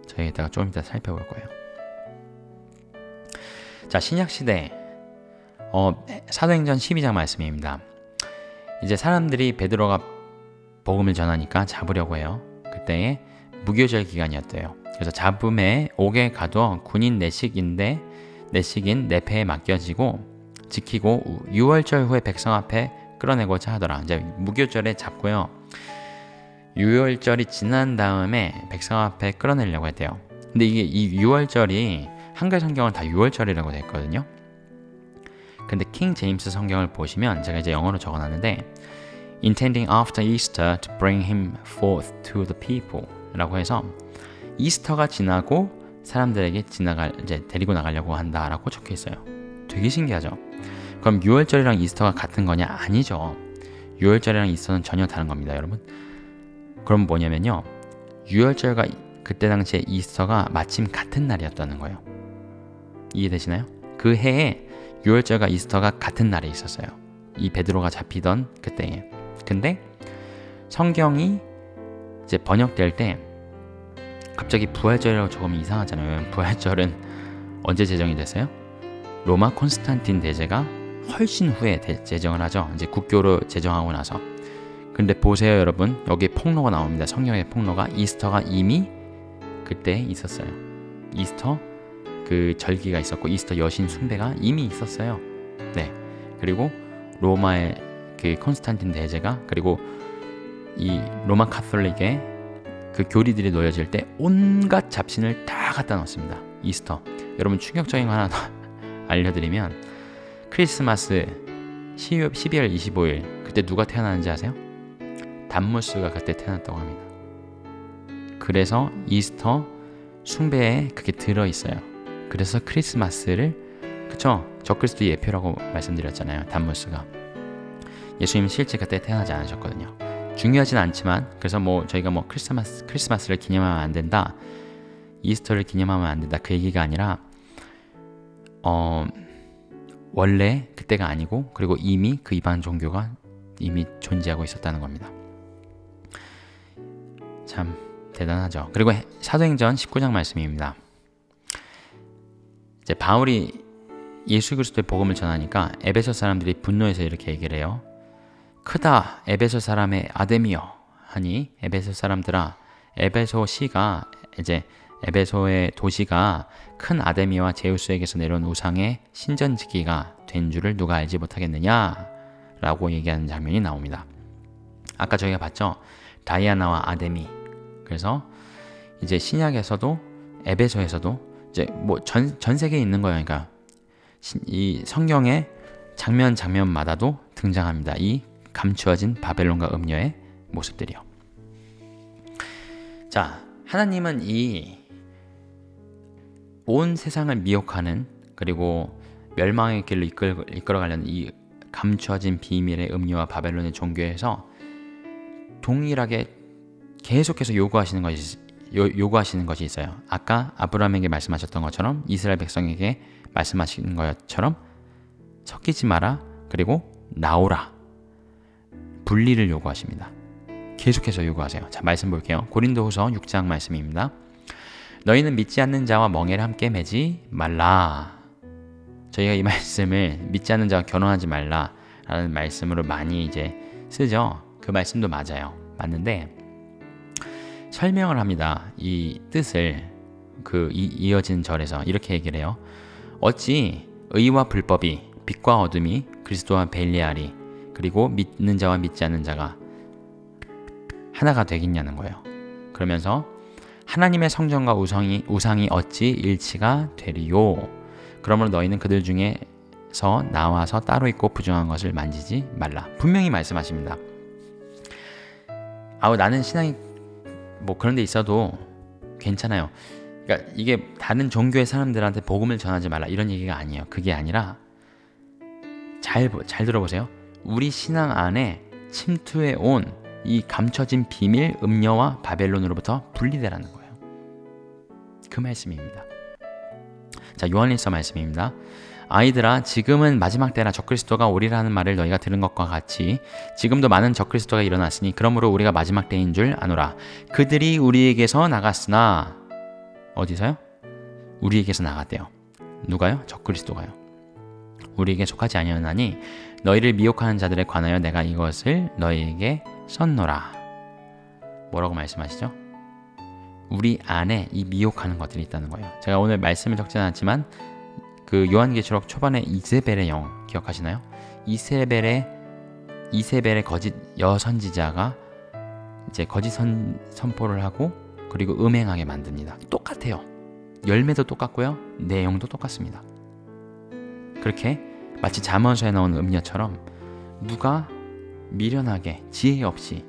저희 이따가 좀 이따 살펴볼 거예요. 자, 신약시대 사도행전 12장 말씀입니다. 이제 사람들이 베드로가 복음을 전하니까 잡으려고 해요. 그때에 무교절 기간이었대요. 그래서 잡음에 옥에 가둬 군인 내식인 네페에 맡겨지고 지키고 6월절 후에 백성 앞에 끌어내고자 하더라. 이제 무교절에 잡고요. 6월절이 지난 다음에 백성 앞에 끌어내려고 했대요. 근데 이게 이 6월절이 한글 성경은 다 6월절이라고 되어 있거든요. 근데 킹 제임스 성경을 보시면 제가 이제 영어로 적어놨는데 intending after Easter to bring him forth to the people 라고 해서 이스터가 지나고 사람들에게 이제 데리고 나가려고 한다라고 적혀 있어요. 되게 신기하죠? 그럼 6월절이랑 이스터가 같은 거냐? 아니죠. 6월절이랑 이스터는 전혀 다른 겁니다, 여러분. 그럼 뭐냐면요. 6월절과 그때 당시에 이스터가 마침 같은 날이었다는 거예요. 이해되시나요? 그 해에 유월절과 이스터가 같은 날에 있었어요. 이 베드로가 잡히던 그때에. 근데 성경이 이제 번역될 때 갑자기 부활절이라고 조금 이상하잖아요. 부활절은 언제 제정이 됐어요? 로마 콘스탄틴 대제가 훨씬 후에 제정을 하죠. 이제 국교로 제정하고 나서. 근데 보세요 여러분, 여기 폭로가 나옵니다. 성경의 폭로가 이스터가 이미 그때 있었어요. 이스터 그 절기가 있었고 이스터 여신 숭배가 이미 있었어요. 네. 그리고 로마의 그 콘스탄틴 대제가, 그리고 이 로마 카톨릭의 그 교리들이 놓여질 때 온갖 잡신을 다 갖다 넣었습니다. 이스터. 여러분 충격적인 거 하나 더 알려드리면, 크리스마스 12월 25일 그때 누가 태어나는지 아세요? 담무스가 그때 태어났다고 합니다. 그래서 이스터 숭배에 그게 들어있어요. 그래서 크리스마스를, 그쵸? 적그리스도의 예표라고 말씀드렸잖아요. 담무스가. 예수님은 실제 그때 태어나지 않으셨거든요. 중요하진 않지만, 그래서 뭐 저희가 뭐 크리스마스를 기념하면 안 된다, 이스터를 기념하면 안 된다, 그 얘기가 아니라 원래 그때가 아니고, 그리고 이미 그 이방 종교가 이미 존재하고 있었다는 겁니다. 참 대단하죠. 그리고 사도행전 19장 말씀입니다. 이제 바울이 예수 그리스도의 복음을 전하니까 에베소 사람들이 분노해서 이렇게 얘기를 해요. 크다 에베소 사람의 아데미여 하니, 에베소 사람들아, 에베소시가 이제 에베소의 도시가 큰 아데미와 제우스에게서 내려온 우상의 신전지기가 된 줄을 누가 알지 못하겠느냐 라고 얘기하는 장면이 나옵니다. 아까 저희가 봤죠? 다이아나와 아데미. 그래서 이제 신약에서도 에베소에서도 이제 뭐 전 세계에 있는 거예요. 그러니까 이 성경의 장면마다도 등장합니다. 이 감추어진 바벨론과 음녀의 모습들이요. 자, 하나님은 이 온 세상을 미혹하는, 그리고 멸망의 길로 이끌어가려는 이 감추어진 비밀의 음료와 바벨론의 종교에서 동일하게 계속해서 요구하시는 것이 있어요. 아까 아브라함에게 말씀하셨던 것처럼, 이스라엘 백성에게 말씀하신 것처럼 섞이지 마라, 그리고 나오라, 분리를 요구하십니다. 계속해서 요구하세요. 자, 말씀 볼게요. 고린도후서 6장 말씀입니다. 너희는 믿지 않는 자와 멍에를 함께 매지 말라. 저희가 이 말씀을 믿지 않는 자와 결혼하지 말라라는 말씀으로 많이 이제 쓰죠. 그 말씀도 맞아요. 맞는데 설명을 합니다. 이 뜻을 그 이어진 절에서 이렇게 얘기를 해요. 어찌 의와 불법이, 빛과 어둠이, 그리스도와 벨리알이, 그리고 믿는 자와 믿지 않는 자가 하나가 되겠냐는 거예요. 그러면서 하나님의 성전과 우상이 어찌 일치가 되리요. 그러므로 너희는 그들 중에서 나와서 따로 있고 부정한 것을 만지지 말라. 분명히 말씀하십니다. 나는 신앙이 뭐 그런 데 있어도 괜찮아요. 그러니까 이게 다른 종교의 사람들한테 복음을 전하지 말라 이런 얘기가 아니에요. 그게 아니라 잘 들어보세요. 우리 신앙 안에 침투해 온 이 감춰진 비밀, 음녀와 바벨론으로부터 분리되라는 거예요. 그 말씀입니다. 자, 요한일서 말씀입니다. 아이들아, 지금은 마지막 때라 적그리스도가 오리라는 말을 너희가 들은 것과 같이 지금도 많은 적그리스도가 일어났으니 그러므로 우리가 마지막 때인 줄 아노라. 그들이 우리에게서 나갔으나, 어디서요? 우리에게서 나갔대요. 누가요? 적그리스도가요. 우리에게 속하지 아니하나니 너희를 미혹하는 자들에 관하여 내가 이것을 너희에게 썼노라. 뭐라고 말씀하시죠? 우리 안에 이 미혹하는 것들이 있다는 거예요. 제가 오늘 말씀을 적지 않았지만 그 요한계시록 초반에 이세벨의 영 기억하시나요? 이세벨의 거짓 여선지자가 이제 거짓 선포를 하고 그리고 음행하게 만듭니다. 똑같아요. 열매도 똑같고요. 내용도 똑같습니다. 그렇게 마치 잠언서에 나오는 음녀처럼 누가 미련하게 지혜 없이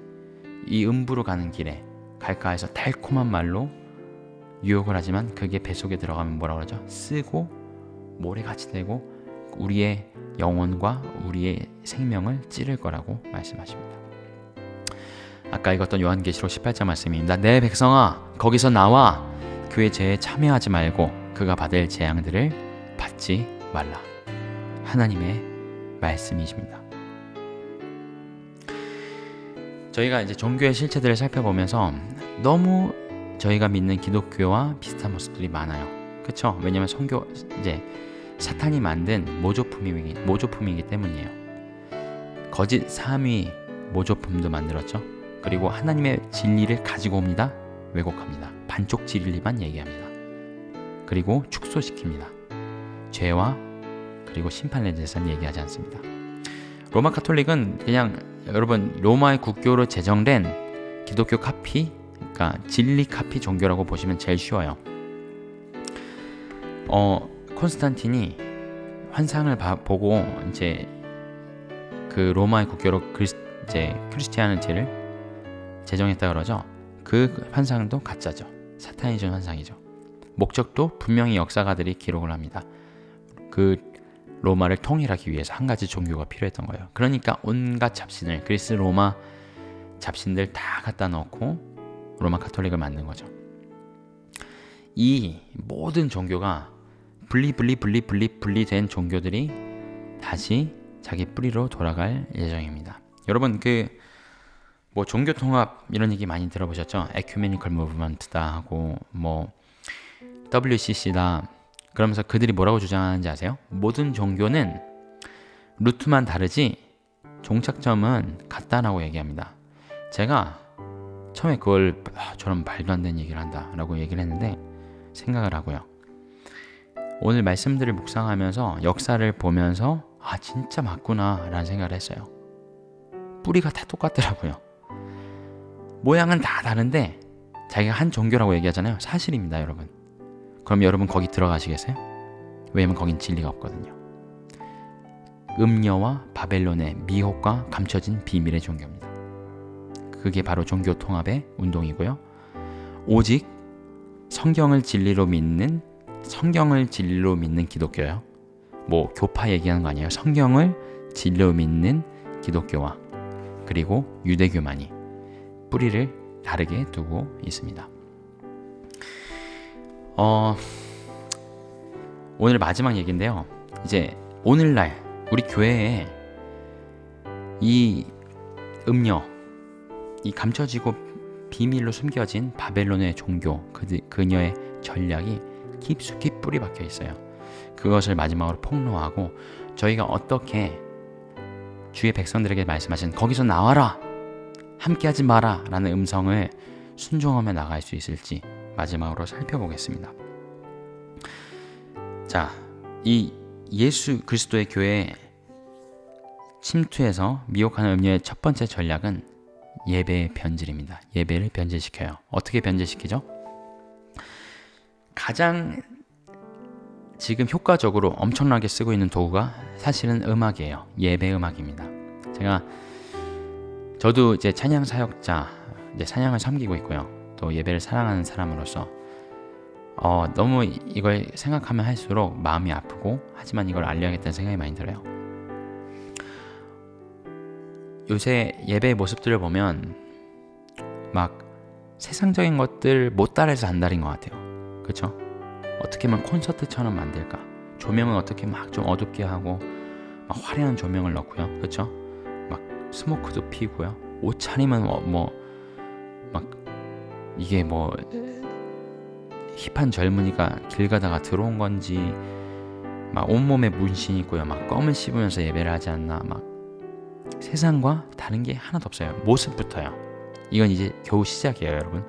이 음부로 가는 길에 갈까 해서 달콤한 말로 유혹을 하지만 그게 뱃속에 들어가면 뭐라고 그러죠? 쓰고 모래같이 되고 우리의 영혼과 우리의 생명을 찌를 거라고 말씀하십니다. 아까 읽었던 요한계시록 18장 말씀입니다. 내 백성아, 거기서 나와 그의 죄에 참여하지 말고 그가 받을 재앙들을 받지 말라. 하나님의 말씀이십니다. 저희가 이제 종교의 실체들을 살펴보면서 너무 저희가 믿는 기독교와 비슷한 모습들이 많아요. 그렇죠? 왜냐하면 선교 이제 사탄이 만든 모조품이기 때문이에요. 거짓 삼위 모조품도 만들었죠. 그리고 하나님의 진리를 가지고 옵니다. 왜곡합니다. 반쪽 진리만 얘기합니다. 그리고 축소시킵니다. 죄와 그리고 심판에 대해서는 얘기하지 않습니다. 로마 카톨릭은 그냥 여러분 로마의 국교로 제정된 기독교 카피, 그러니까 진리 카피 종교라고 보시면 제일 쉬워요. 콘스탄틴이 환상을 보고 이제 그 로마의 국교로 크리스티아니티를 제정했다 그러죠. 그 환상도 가짜죠. 사탄이 준 환상이죠. 목적도 분명히 역사가들이 기록을 합니다. 그 로마를 통일하기 위해서 한 가지 종교가 필요했던 거예요. 그러니까 온갖 잡신을 그리스 로마 잡신들 다 갖다 넣고 로마 카톨릭을 만든 거죠. 이 모든 종교가 분리된 종교들이 다시 자기 뿌리로 돌아갈 예정입니다. 여러분 뭐 종교 통합 이런 얘기 많이 들어보셨죠? 에큐메니컬 무브먼트다 하고 뭐 WCC다. 그러면서 그들이 뭐라고 주장하는지 아세요? 모든 종교는 루트만 다르지 종착점은 같다라고 얘기합니다. 제가 처음에 그걸 저런 말도 안 되는 얘기를 한다 라고 얘기를 했는데 생각을 하고요. 오늘 말씀들을 묵상하면서 역사를 보면서 진짜 맞구나 라는 생각을 했어요. 뿌리가 다 똑같더라고요. 모양은 다 다른데 자기가 한 종교라고 얘기하잖아요. 사실입니다, 여러분. 그럼 여러분 거기 들어가시겠어요? 왜냐면 거긴 진리가 없거든요. 음녀와 바벨론의 미혹과 감춰진 비밀의 종교입니다. 그게 바로 종교 통합의 운동이고요. 오직 성경을 진리로 믿는 기독교요. 뭐 교파 얘기하는 거 아니에요. 성경을 진리로 믿는 기독교와 그리고 유대교만이 뿌리를 다르게 두고 있습니다. 오늘 마지막 얘기인데요. 이제 오늘날 우리 교회에 이 음녀, 이 감춰지고 비밀로 숨겨진 바벨론의 종교, 그녀의 전략이 깊숙이 뿌리 박혀 있어요. 그것을 마지막으로 폭로하고 저희가 어떻게 주의 백성들에게 말씀하신 거기서 나와라! 함께하지 마라! 라는 음성을 순종하며 나갈 수 있을지 마지막으로 살펴보겠습니다. 자, 이 예수 그리스도의 교회에 침투해서 미혹하는 음녀의 첫 번째 전략은 예배의 변질입니다. 예배를 변질시켜요. 어떻게 변질시키죠? 가장 지금 효과적으로 엄청나게 쓰고 있는 도구가 사실은 음악이에요. 예배 음악입니다. 저도 이제 찬양 사역자, 이제 찬양을 섬기고 있고요. 또 예배를 사랑하는 사람으로서 너무 이걸 생각하면 할수록 마음이 아프고 하지만 이걸 알려야겠다는 생각이 많이 들어요. 요새 예배의 모습들을 보면 막 세상적인 것들 못 따라해서 안달인 것 같아요. 그렇죠? 어떻게 하면 콘서트처럼 만들까? 조명은 어떻게 막 좀 어둡게 하고 막 화려한 조명을 넣고요. 그렇죠? 막 스모크도 피고요. 옷 차림은 막 이게 뭐 힙한 젊은이가 길 가다가 들어온 건지 막 온몸에 문신 있고요. 막 껌을 씹으면서 예배를 하지 않나. 막 세상과 다른 게 하나도 없어요. 모습부터요. 이건 이제 겨우 시작이에요, 여러분.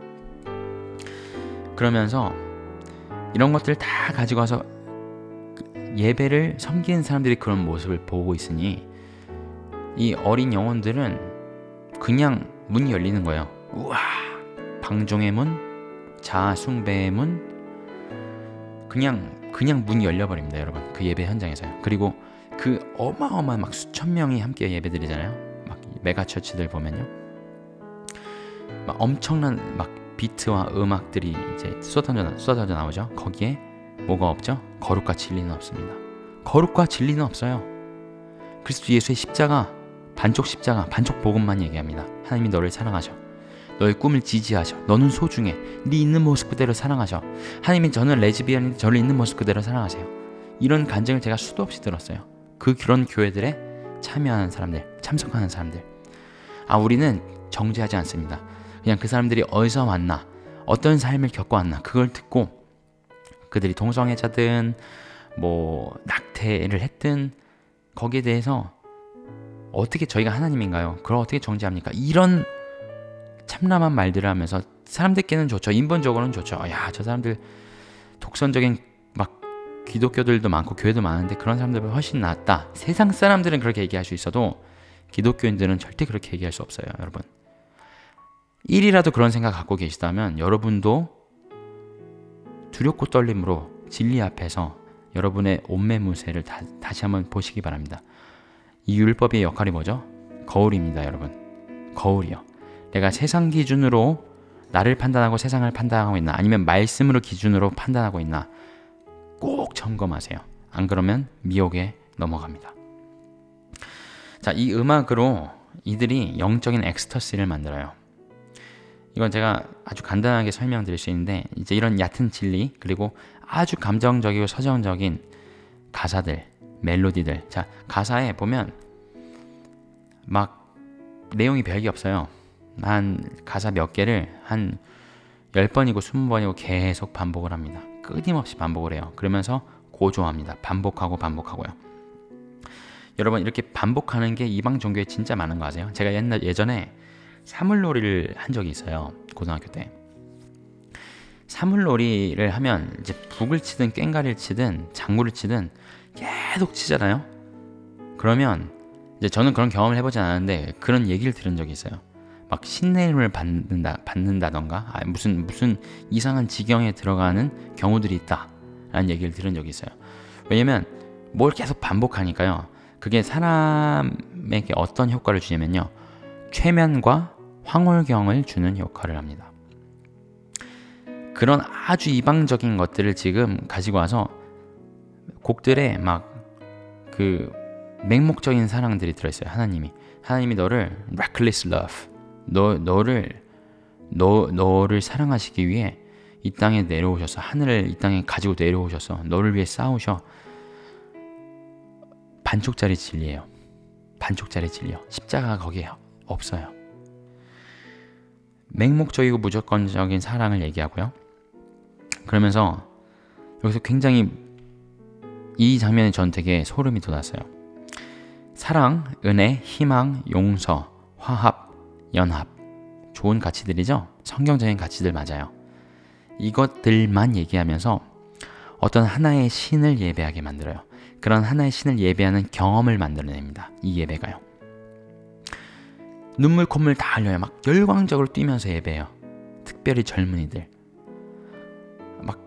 그러면서 이런 것들을 다 가지고 와서 예배를 섬기는 사람들이 그런 모습을 보고 있으니 이 어린 영혼들은 그냥 문이 열리는 거예요. 우와! 방종의 문, 자아 숭배의 문, 그냥 문이 열려버립니다, 여러분. 그 예배 현장에서요. 그리고 그 어마어마한 막 수천 명이 함께 예배드리잖아요. 막 메가처치들 보면요. 막 엄청난 막 비트와 음악들이 이제 쏟아져 나오죠. 거기에 뭐가 없죠? 거룩과 진리는 없습니다. 거룩과 진리는 없어요. 그리스도 예수의 십자가, 반쪽 복음만 얘기합니다. 하나님이 너를 사랑하셔. 너의 꿈을 지지하셔. 너는 소중해. 네 있는 모습 그대로 사랑하셔. 하나님이 저는 레즈비언인데 저를 있는 모습 그대로 사랑하세요. 이런 간증을 제가 수도 없이 들었어요. 그런 교회들에 참여하는 사람들, 참석하는 사람들. 우리는 정죄하지 않습니다. 그냥 그 사람들이 어디서 왔나, 어떤 삶을 겪어왔나, 그걸 듣고 그들이 동성애자든 뭐 낙태를 했든 거기에 대해서 어떻게 저희가 하나님인가요? 그걸 어떻게 정죄합니까? 이런 참람한 말들을 하면서 사람들께는 좋죠. 인본적으로는 좋죠. 야, 저 사람들 독선적인 막 기독교들도 많고 교회도 많은데 그런 사람들보다 훨씬 낫다. 세상 사람들은 그렇게 얘기할 수 있어도 기독교인들은 절대 그렇게 얘기할 수 없어요, 여러분. 1이라도 그런 생각 갖고 계시다면 여러분도 두렵고 떨림으로 진리 앞에서 여러분의 옷매무새를 다시 한번 보시기 바랍니다. 이 율법의 역할이 뭐죠? 거울입니다, 여러분. 거울이요. 내가 세상 기준으로 나를 판단하고 세상을 판단하고 있나, 아니면 말씀으로 기준으로 판단하고 있나 꼭 점검하세요. 안 그러면 미혹에 넘어갑니다. 자, 이 음악으로 이들이 영적인 엑스터시를 만들어요. 이건 제가 아주 간단하게 설명드릴 수 있는데, 이제 이런 얕은 진리, 그리고 아주 감정적이고 서정적인 가사들, 멜로디들. 자, 가사에 보면 막 내용이 별게 없어요. 한 가사 몇 개를 한 10번이고 20번이고 계속 반복을 합니다. 끊임없이 반복을 해요. 그러면서 고조합니다. 반복하고요. 여러분, 이렇게 반복하는 게 이방 종교에 진짜 많은 거 아세요? 제가 예전에 사물놀이를 한 적이 있어요. 고등학교 때. 사물놀이를 하면 이제 북을 치든 꽹과리를 치든 장구를 치든 계속 치잖아요. 그러면 이제 저는 그런 경험을 해보지 않았는데 그런 얘기를 들은 적이 있어요. 막 신내림을 받는다던가 무슨 이상한 지경에 들어가는 경우들이 있다라는 얘기를 들은 적이 있어요. 왜냐면 뭘 계속 반복하니까요. 그게 사람에게 어떤 효과를 주냐면요, 최면과 황홀경을 주는 효과를 합니다. 그런 아주 이방적인 것들을 지금 가지고 와서 곡들에 막 그 맹목적인 사랑들이 들어있어요. 하나님이 너를 reckless love, 너를 사랑하시기 위해 이 땅에 내려오셔서, 하늘을 이 땅에 가지고 내려오셔서 너를 위해 싸우셔. 반쪽짜리 진리예요. 반쪽짜리 진리요. 십자가가 거기에 없어요. 맹목적이고 무조건적인 사랑을 얘기하고요. 그러면서 여기서 굉장히 이 장면에 전 되게 소름이 돋았어요. 사랑, 은혜, 희망, 용서, 화합, 연합. 좋은 가치들이죠? 성경적인 가치들 맞아요. 이것들만 얘기하면서 어떤 하나의 신을 예배하게 만들어요. 그런 하나의 신을 예배하는 경험을 만들어냅니다. 이 예배가요. 눈물 콧물 다 흘려요. 막 열광적으로 뛰면서 예배해요. 특별히 젊은이들. 막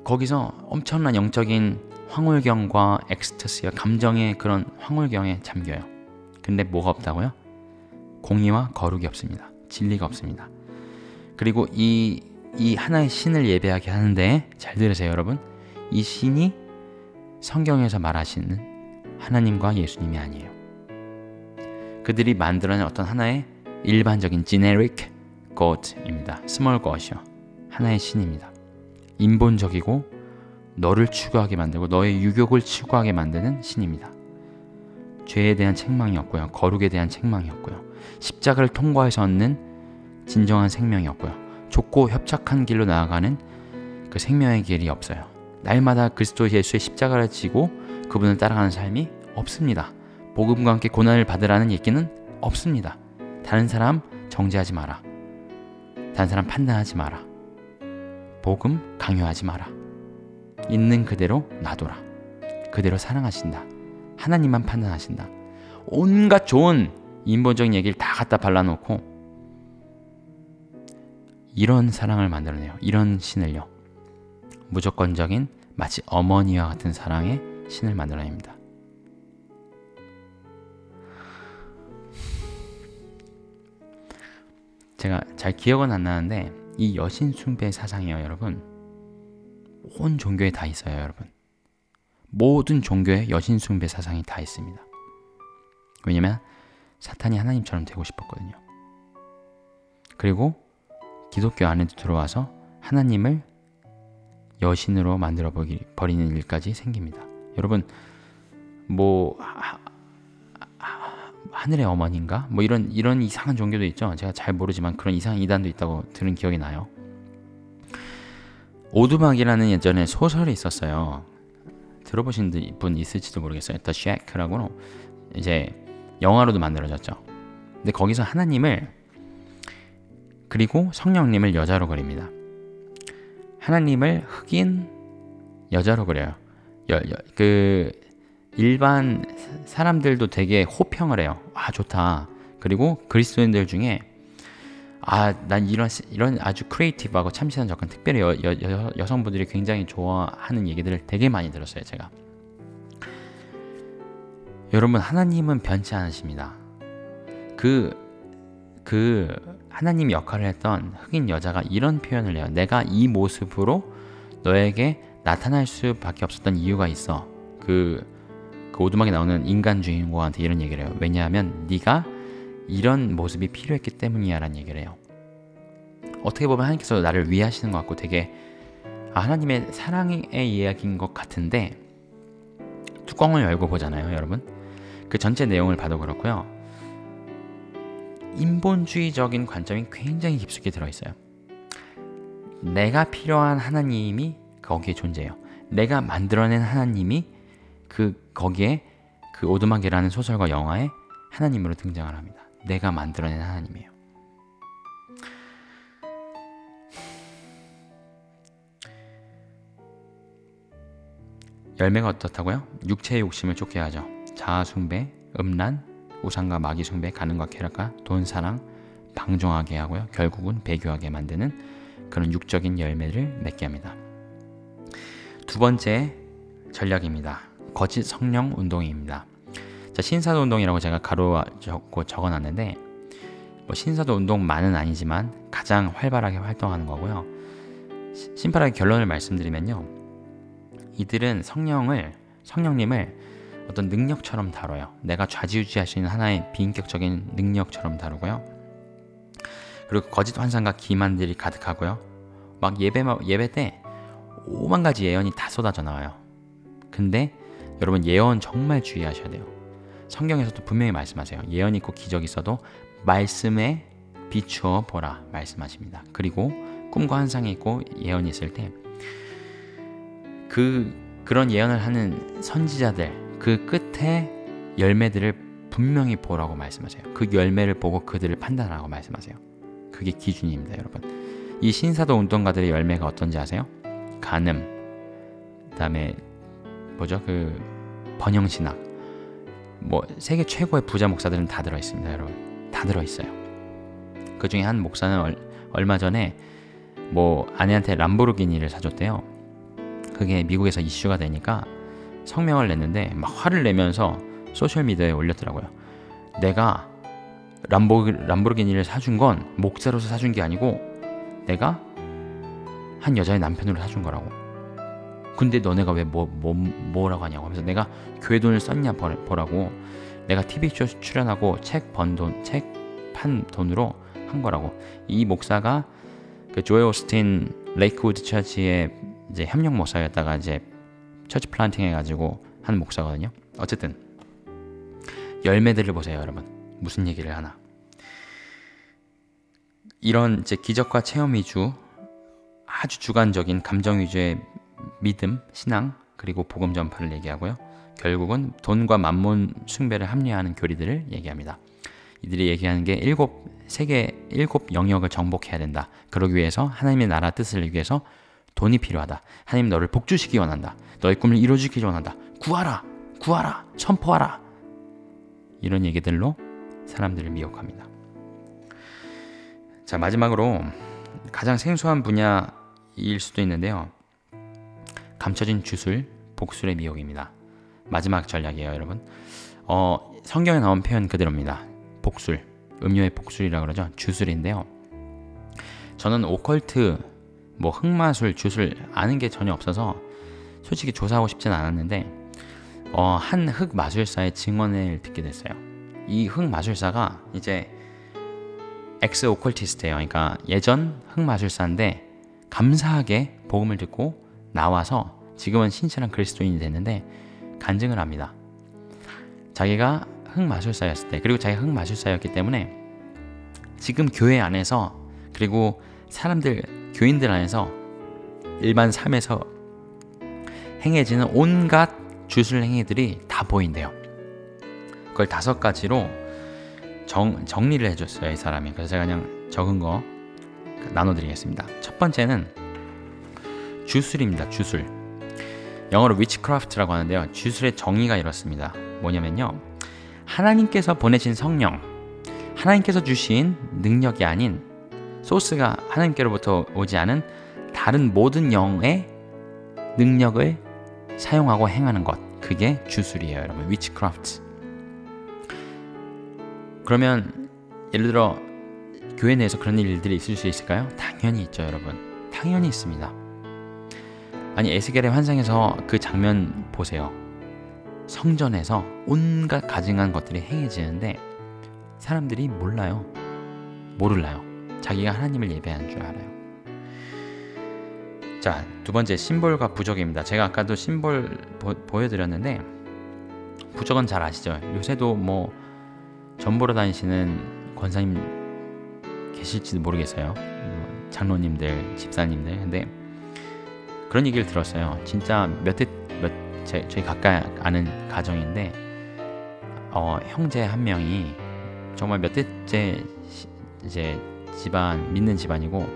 거기서 엄청난 영적인 황홀경과 엑스터시와 감정의 그런 황홀경에 잠겨요. 근데 뭐가 없다고요? 공의와 거룩이 없습니다. 진리가 없습니다. 그리고 이 하나의 신을 예배하게 하는데, 잘 들으세요, 여러분. 이 신이 성경에서 말하시는 하나님과 예수님이 아니에요. 그들이 만들어낸 어떤 하나의 일반적인 generic god입니다. small god이요. 하나의 신입니다. 인본적이고 너를 추구하게 만들고 너의 유욕을 추구하게 만드는 신입니다. 죄에 대한 책망이 없고요. 거룩에 대한 책망이 없고요. 십자가를 통과해서 얻는 진정한 생명이 없고요. 좁고 협착한 길로 나아가는 그 생명의 길이 없어요. 날마다 그리스도 예수의 십자가를 지고 그분을 따라가는 삶이 없습니다. 복음과 함께 고난을 받으라는 얘기는 없습니다. 다른 사람 정죄하지 마라. 다른 사람 판단하지 마라. 복음 강요하지 마라. 있는 그대로 놔둬라. 그대로 사랑하신다. 하나님만 판단하신다. 온갖 좋은 인본적인 얘기를 다 갖다 발라놓고 이런 사랑을 만들어내요. 이런 신을요. 무조건적인 마치 어머니와 같은 사랑의 신을 만들어냅니다. 제가 잘 기억은 안 나는데 이 여신 숭배 사상이요, 여러분. 온 종교에 다 있어요, 여러분. 모든 종교에 여신 숭배 사상이 다 있습니다. 왜냐면 사탄이 하나님처럼 되고 싶었거든요. 그리고 기독교 안에도 들어와서 하나님을 여신으로 만들어 버리는 일까지 생깁니다. 여러분 뭐 하늘의 어머니인가? 뭐 이런 이상한 종교도 있죠. 제가 잘 모르지만 그런 이상한 이단도 있다고 들은 기억이 나요. 오두막이라는 예전에 소설이 있었어요. 들어보신 분 있을지도 모르겠어요. The Shack라고 이제 영화로도 만들어졌죠. 근데 거기서 하나님을 그리고 성령님을 여자로 그립니다. 하나님을 흑인 여자로 그려요. 그 일반 사람들도 되게 호평을 해요. 아 좋다. 그리고 그리스도인들 중에 난 이런 아주 크리에이티브하고 참신한 접근, 특별히 여성분들이 굉장히 좋아하는 얘기들을 되게 많이 들었어요. 제가. 여러분 하나님은 변치 않으십니다. 그 하나님 역할을 했던 흑인 여자가 이런 표현을 해요. 내가 이 모습으로 너에게 나타날 수밖에 없었던 이유가 있어. 그 오두막에 나오는 인간 주인공한테 이런 얘기를 해요. 왜냐하면 네가 이런 모습이 필요했기 때문이야 라는 얘기를 해요. 어떻게 보면 하나님께서 나를 위하시는 것 같고 되게 하나님의 사랑의 이야기인 것 같은데, 뚜껑을 열고 보잖아요 여러분. 그 전체 내용을 봐도 그렇고요, 인본주의적인 관점이 굉장히 깊숙이 들어있어요. 내가 필요한 하나님이 거기에 존재해요. 내가 만들어낸 하나님이 거기에 그 오두막이라는 소설과 영화에 하나님으로 등장을 합니다. 내가 만들어낸 하나님이에요. 열매가 어떻다고요? 육체의 욕심을 쫓게 하죠. 자아숭배, 음란, 우상과 마귀숭배, 가늠과 쾌락과 돈사랑, 방종하게 하고요. 결국은 배교하게 만드는 그런 육적인 열매를 맺게 합니다. 두 번째 전략입니다. 거짓 성령 운동입니다. 자, 신사도 운동이라고 제가 가로 적어놨는데, 뭐 신사도 운동만은 아니지만 가장 활발하게 활동하는 거고요. 심플하게 결론을 말씀드리면요, 이들은 성령님을 어떤 능력처럼 다뤄요. 내가 좌지우지할 수 있는 하나의 비인격적인 능력처럼 다루고요. 그리고 거짓 환상과 기만들이 가득하고요. 막 예배 때 5만 가지 예언이 다 쏟아져 나와요. 근데 여러분 예언 정말 주의하셔야 돼요. 성경에서도 분명히 말씀하세요. 예언이 있고 기적이 있어도 말씀에 비추어 보라 말씀하십니다. 그리고 꿈과 환상이 있고 예언이 있을 때 그런 예언을 하는 선지자들 그 끝에 열매들을 분명히 보라고 말씀하세요. 그 열매를 보고 그들을 판단하라고 말씀하세요. 그게 기준입니다, 여러분. 이 신사도 운동가들의 열매가 어떤지 아세요? 간음, 그다음에 뭐죠? 그 번영신학, 뭐 세계 최고의 부자 목사들은 다 들어있습니다, 여러분. 다 들어있어요. 그 중에 한 목사는 얼마 전에 뭐 아내한테 람보르기니를 사줬대요. 그게 미국에서 이슈가 되니까 성명을 냈는데 막 화를 내면서 소셜미디어에 올렸더라고요. 내가 람보르기니를 사준 건 목사로서 사준 게 아니고 내가 한 여자의 남편으로 사준 거라고. 근데 너네가 왜 뭐라고 하냐고 하면서 내가 교회 돈을 썼냐 보라고. 내가 TV쇼 출연하고 책 판 돈으로 한 거라고. 이 목사가 그 조엘 오스틴 레이크우드 처치의 이제 협력 목사였다가 이제 처치 플란팅 해가지고 한 목사거든요. 어쨌든 열매들을 보세요, 여러분. 무슨 얘기를 하나. 이런 이제 기적과 체험 위주, 아주 주관적인 감정 위주의 믿음, 신앙, 그리고 복음 전파를 얘기하고요. 결국은 돈과 만몬 숭배를 합리화하는 교리들을 얘기합니다. 이들이 얘기하는 게 세계 7 영역을 정복해야 된다. 그러기 위해서 하나님의 나라 뜻을 이루기 위해서 돈이 필요하다. 하나님 너를 복주시기 원한다. 너의 꿈을 이루어주기 원한다. 구하라! 구하라! 선포하라! 이런 얘기들로 사람들을 미혹합니다. 자, 마지막으로 가장 생소한 분야일 수도 있는데요. 감춰진 주술, 복술의 미혹입니다. 마지막 전략이에요, 여러분. 성경에 나온 표현 그대로입니다. 복술, 음료의 복술이라고 그러죠. 주술인데요. 저는 오컬트, 뭐 흑마술, 주술 아는 게 전혀 없어서 솔직히 조사하고 싶진 않았는데 한 흑마술사의 증언을 듣게 됐어요. 이 흑마술사가 이제 엑스 오컬티스트예요. 그러니까 예전 흑마술사인데 감사하게 복음을 듣고 나와서 지금은 신실한 그리스도인이 됐는데 간증을 합니다. 자기가 흑마술사였을 때, 그리고 자기가 흑마술사였기 때문에 지금 교회 안에서, 그리고 사람들, 교인들 안에서 일반 삶에서 행해지는 온갖 주술 행위들이 다 보인대요. 그걸 5가지로 정리를 해줬어요, 이 사람이. 그래서 제가 그냥 적은 거 나눠드리겠습니다. 첫 번째는 주술입니다. 주술. 영어로 witchcraft라고 하는데요. 주술의 정의가 이렇습니다. 뭐냐면요, 하나님께서 보내신 성령, 하나님께서 주신 능력이 아닌, 소스가 하나님께로부터 오지 않은 다른 모든 영의 능력을 사용하고 행하는 것, 그게 주술이에요, 여러분. witchcraft. 그러면 예를 들어 교회 내에서 그런 일들이 있을 수 있을까요? 당연히 있죠, 여러분. 당연히 있습니다. 아니, 에스겔의 환상에서 그 장면 보세요. 성전에서 온갖 가증한 것들이 행해지는데 사람들이 몰라요. 모를라요. 자기가 하나님을 예배하는 줄 알아요. 자, 두 번째, 심볼과 부적입니다. 제가 아까도 심볼 보여드렸는데, 부적은 잘 아시죠? 요새도 뭐 점 보러 다니시는 권사님 계실지도 모르겠어요. 장로님들, 집사님들. 근데 그런 얘기를 들었어요. 진짜 저희 가까이 아는 가정인데, 형제 한 명이 정말 몇 대째 이제 믿는 집안이고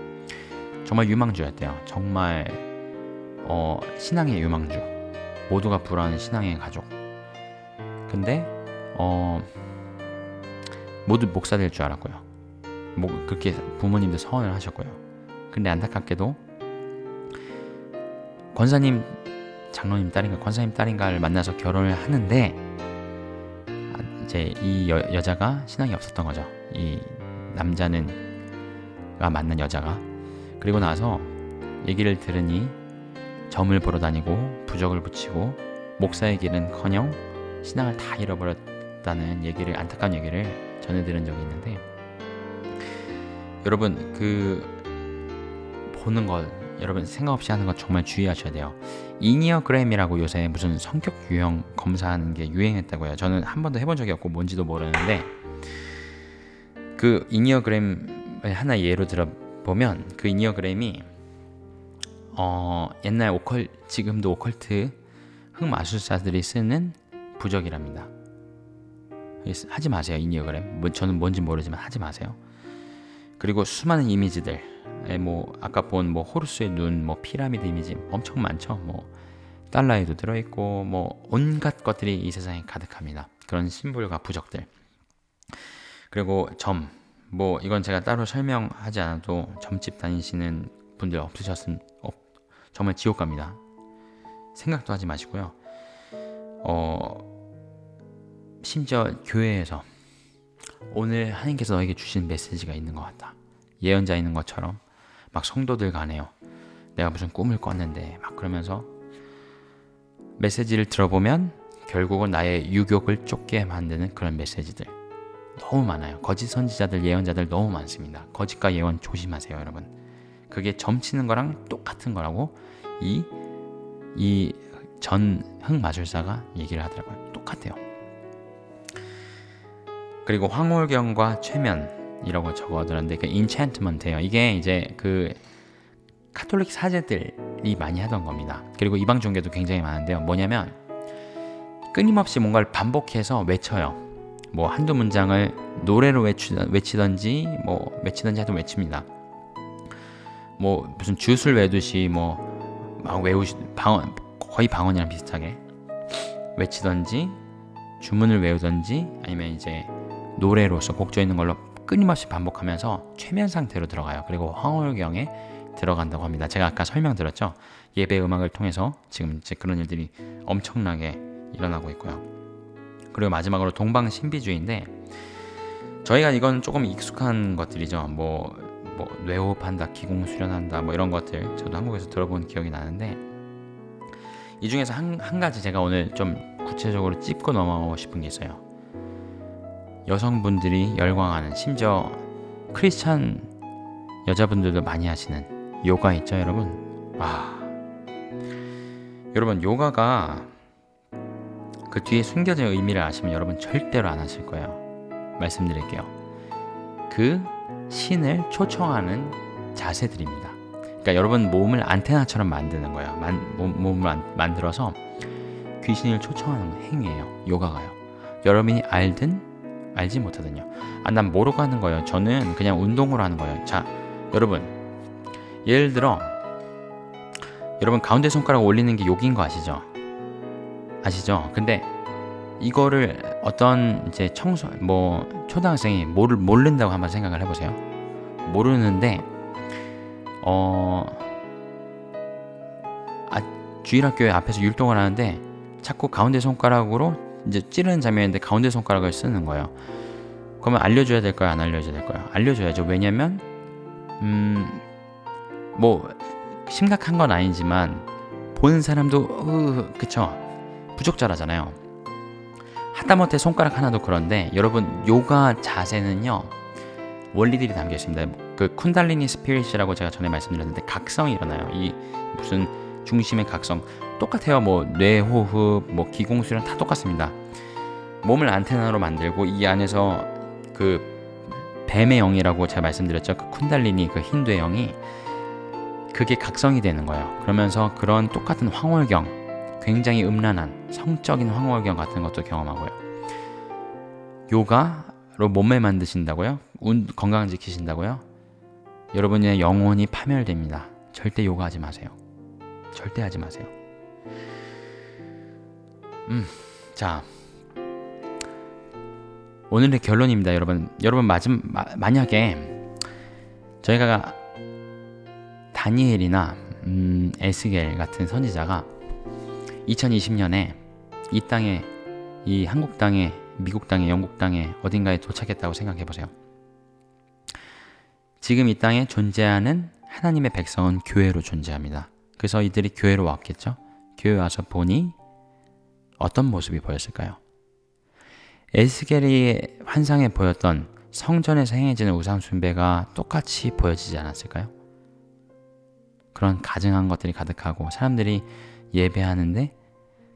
정말 유망주였대요. 정말 신앙의 유망주, 모두가 부러워하는 신앙의 가족. 근데 모두 목사 될 줄 알았고요. 그렇게 부모님도 서원을 하셨고요. 근데 안타깝게도 권사님, 장로님 딸인가 권사님 딸인가를 만나서 결혼을 하는데, 이제 이 여자가 신앙이 없었던 거죠. 이 남자가 만난 여자가. 그리고 나서 얘기를 들으니 점을 보러 다니고 부적을 붙이고 목사의 길은커녕 신앙을 다 잃어버렸다는 얘기를, 안타까운 얘기를 전해들은 적이 있는데, 여러분, 보는 걸, 여러분 생각 없이 하는 거 정말 주의하셔야 돼요. 이니어그램이라고 요새 무슨 성격 유형 검사하는 게 유행했다고요. 저는 한 번도 해본 적이 없고 뭔지도 모르는데, 그 이니어그램을 하나 예로 들어보면, 그 이니어그램이 옛날 지금도 오컬트 흑마술사들이 쓰는 부적이랍니다. 하지 마세요, 이니어그램. 저는 뭔지 모르지만 하지 마세요. 그리고 수많은 이미지들, 아까 본 호루스의 눈, 피라미드 이미지 엄청 많죠. 달러에도 들어있고 온갖 것들이 이 세상에 가득합니다. 그런 심볼과 부적들. 그리고 점, 이건 제가 따로 설명하지 않아도 점집 다니시는 분들 없으셨으면 정말 지옥 갑니다. 생각도 하지 마시고요. 심지어 교회에서 오늘 하나님께서 너에게 주신 메시지가 있는 것 같다, 예언자 있는 것처럼 막 성도들 가네요. 내가 무슨 꿈을 꿨는데 막 그러면서 메시지를 들어보면 결국은 나의 유욕을 쫓게 만드는 그런 메시지들 너무 많아요. 거짓 선지자들, 예언자들 너무 많습니다. 거짓과 예언 조심하세요, 여러분. 그게 점치는 거랑 똑같은 거라고 이 전 흑마술사가 얘기를 하더라고요. 똑같아요. 그리고 황홀경과 최면이라고 적어들었는데, 그 인챈트먼트예요. 이게 이제 그 카톨릭 사제들이 많이 하던 겁니다. 그리고 이방 종교도 굉장히 많은데요. 뭐냐면 끊임없이 뭔가를 반복해서 외쳐요. 한두 문장을 노래로 외치던지 하여튼 외칩니다. 무슨 주술 외듯이 막 거의 방언이랑 비슷하게 외치던지 주문을 외우던지, 아니면 이제 노래로서 곡조 있는 걸로 끊임없이 반복하면서 최면 상태로 들어가요. 그리고 황홀경에 들어간다고 합니다. 제가 아까 설명드렸죠. 예배 음악을 통해서 지금 이제 그런 일들이 엄청나게 일어나고 있고요. 그리고 마지막으로 동방신비주의인데, 저희가 이건 조금 익숙한 것들이죠. 뇌호흡한다, 기공수련한다, 이런 것들 저도 한국에서 들어본 기억이 나는데, 이 중에서 한 가지 제가 오늘 좀 구체적으로 짚고 넘어가고 싶은 게 있어요. 여성분들이 열광하는, 심지어 크리스찬 여자분들도 많이 하시는 요가 있죠, 여러분. 여러분, 요가가 그 뒤에 숨겨진 의미를 아시면 여러분 절대로 안 하실 거예요. 말씀드릴게요. 그 신을 초청하는 자세들입니다. 그러니까 여러분 몸을 안테나처럼 만드는 거예요. 몸을 만들어서 귀신을 초청하는 행위예요. 요가가요. 여러분이 알든 알지 못하든요. 난 모르고 하는 거예요. 저는 그냥 운동으로 하는 거예요. 자, 여러분, 예를 들어 여러분 가운데 손가락 올리는 게 욕인 거 아시죠? 아시죠? 근데 이거를 어떤 이제 초등학생이 모른다고 한번 생각을 해보세요. 모르는데 주일학교에 앞에서 율동을 하는데 자꾸 가운데 손가락으로 이제 찌르는 장면인데 가운데 손가락을 쓰는 거예요. 그러면 알려줘야 될까요? 안 알려줘야 될까요? 알려줘야죠. 왜냐면 심각한 건 아니지만 보는 사람도 그쵸? 부적절하잖아요. 하다못해 손가락 하나도. 그런데 여러분 요가 자세는요 원리들이 담겨 있습니다. 그 쿤달리니 스피릿이라고 제가 전에 말씀드렸는데 각성이 일어나요. 이 무슨 중심의 각성 똑같아요. 뇌호흡, 기공수련 다 똑같습니다. 몸을 안테나로 만들고 이 안에서 그 뱀의 영이라고 제가 말씀드렸죠. 그 쿤달리니 그 힌두의 영이 그게 각성이 되는 거예요. 그러면서 그런 똑같은 황홀경, 굉장히 음란한 성적인 황홀경 같은 것도 경험하고요. 요가로 몸매 만드신다고요? 건강 지키신다고요? 여러분의 영혼이 파멸됩니다. 절대 요가 하지 마세요. 절대 하지 마세요. 자, 오늘의 결론입니다. 여러분 만약에 저희가 다니엘이나 에스겔 같은 선지자가 2020년에 이 땅에, 이 한국 땅에, 미국 땅에, 영국 땅에 어딘가에 도착했다고 생각해 보세요. 지금 이 땅에 존재하는 하나님의 백성은 교회로 존재합니다. 그래서 이들이 교회로 왔겠죠. 교회 와서 보니 어떤 모습이 보였을까요? 에스겔이 환상에 보였던 성전에서 행해지는 우상 숭배가 똑같이 보여지지 않았을까요? 그런 가증한 것들이 가득하고 사람들이 예배하는데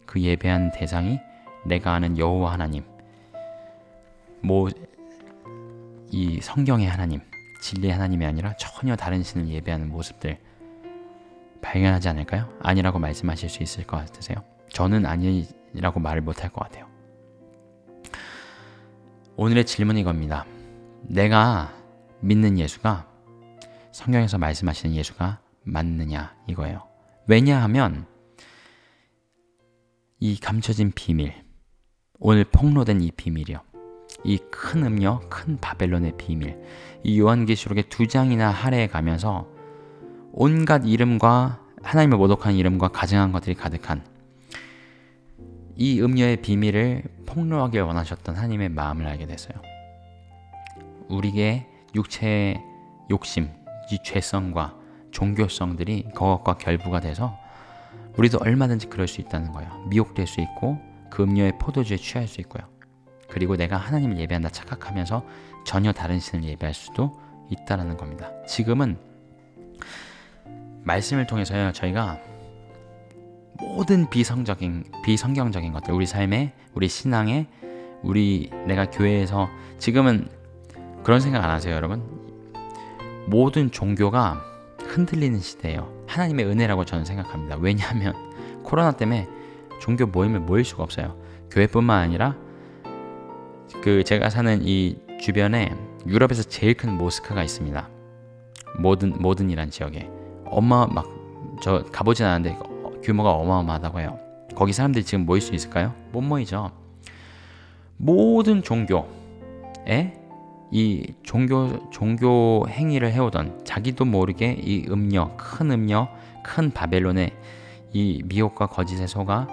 그 예배하는 대상이 내가 아는 여호와 하나님, 이 성경의 하나님, 진리의 하나님이 아니라 전혀 다른 신을 예배하는 모습들 발견하지 않을까요? 아니라고 말씀하실 수 있을 것 같으세요? 저는 아니라고 말을 못할 것 같아요. 오늘의 질문이 이겁니다. 내가 믿는 예수가 성경에서 말씀하시는 예수가 맞느냐 이거예요. 왜냐하면 이 감춰진 비밀, 오늘 폭로된 이 비밀이요, 이 큰 음녀, 큰 바벨론의 비밀, 이 요한계시록의 2장이나 할애해 가면서 온갖 이름과 하나님을 모독한 이름과 가증한 것들이 가득한 이 음녀의 비밀을 폭로하길 원하셨던 하나님의 마음을 알게 됐어요. 우리의 육체의 욕심, 이 죄성과 종교성들이 그것과 결부가 돼서 우리도 얼마든지 그럴 수 있다는 거예요. 미혹될 수 있고 그 음료의 포도주에 취할 수 있고요. 그리고 내가 하나님을 예배한다 착각하면서 전혀 다른 신을 예배할 수도 있다는 겁니다. 지금은 말씀을 통해서요, 저희가 모든 비성경적인 것들, 우리 삶에, 우리 신앙에, 내가 교회에서, 지금은 그런 생각 안 하세요, 여러분? 모든 종교가 흔들리는 시대예요. 하나님의 은혜라고 저는 생각합니다. 왜냐하면 코로나 때문에 종교 모임을 모일 수가 없어요. 교회뿐만 아니라 제가 사는 이 주변에 유럽에서 제일 큰 모스크가 있습니다. 모든이란 지역에 저 가보진 않았는데 규모가 어마어마하다고 해요. 거기 사람들이 지금 모일 수 있을까요? 못 모이죠. 모든 종교에 이 종교 행위를 해오던, 자기도 모르게 이 큰 바벨론의 이 미혹과 거짓의 소가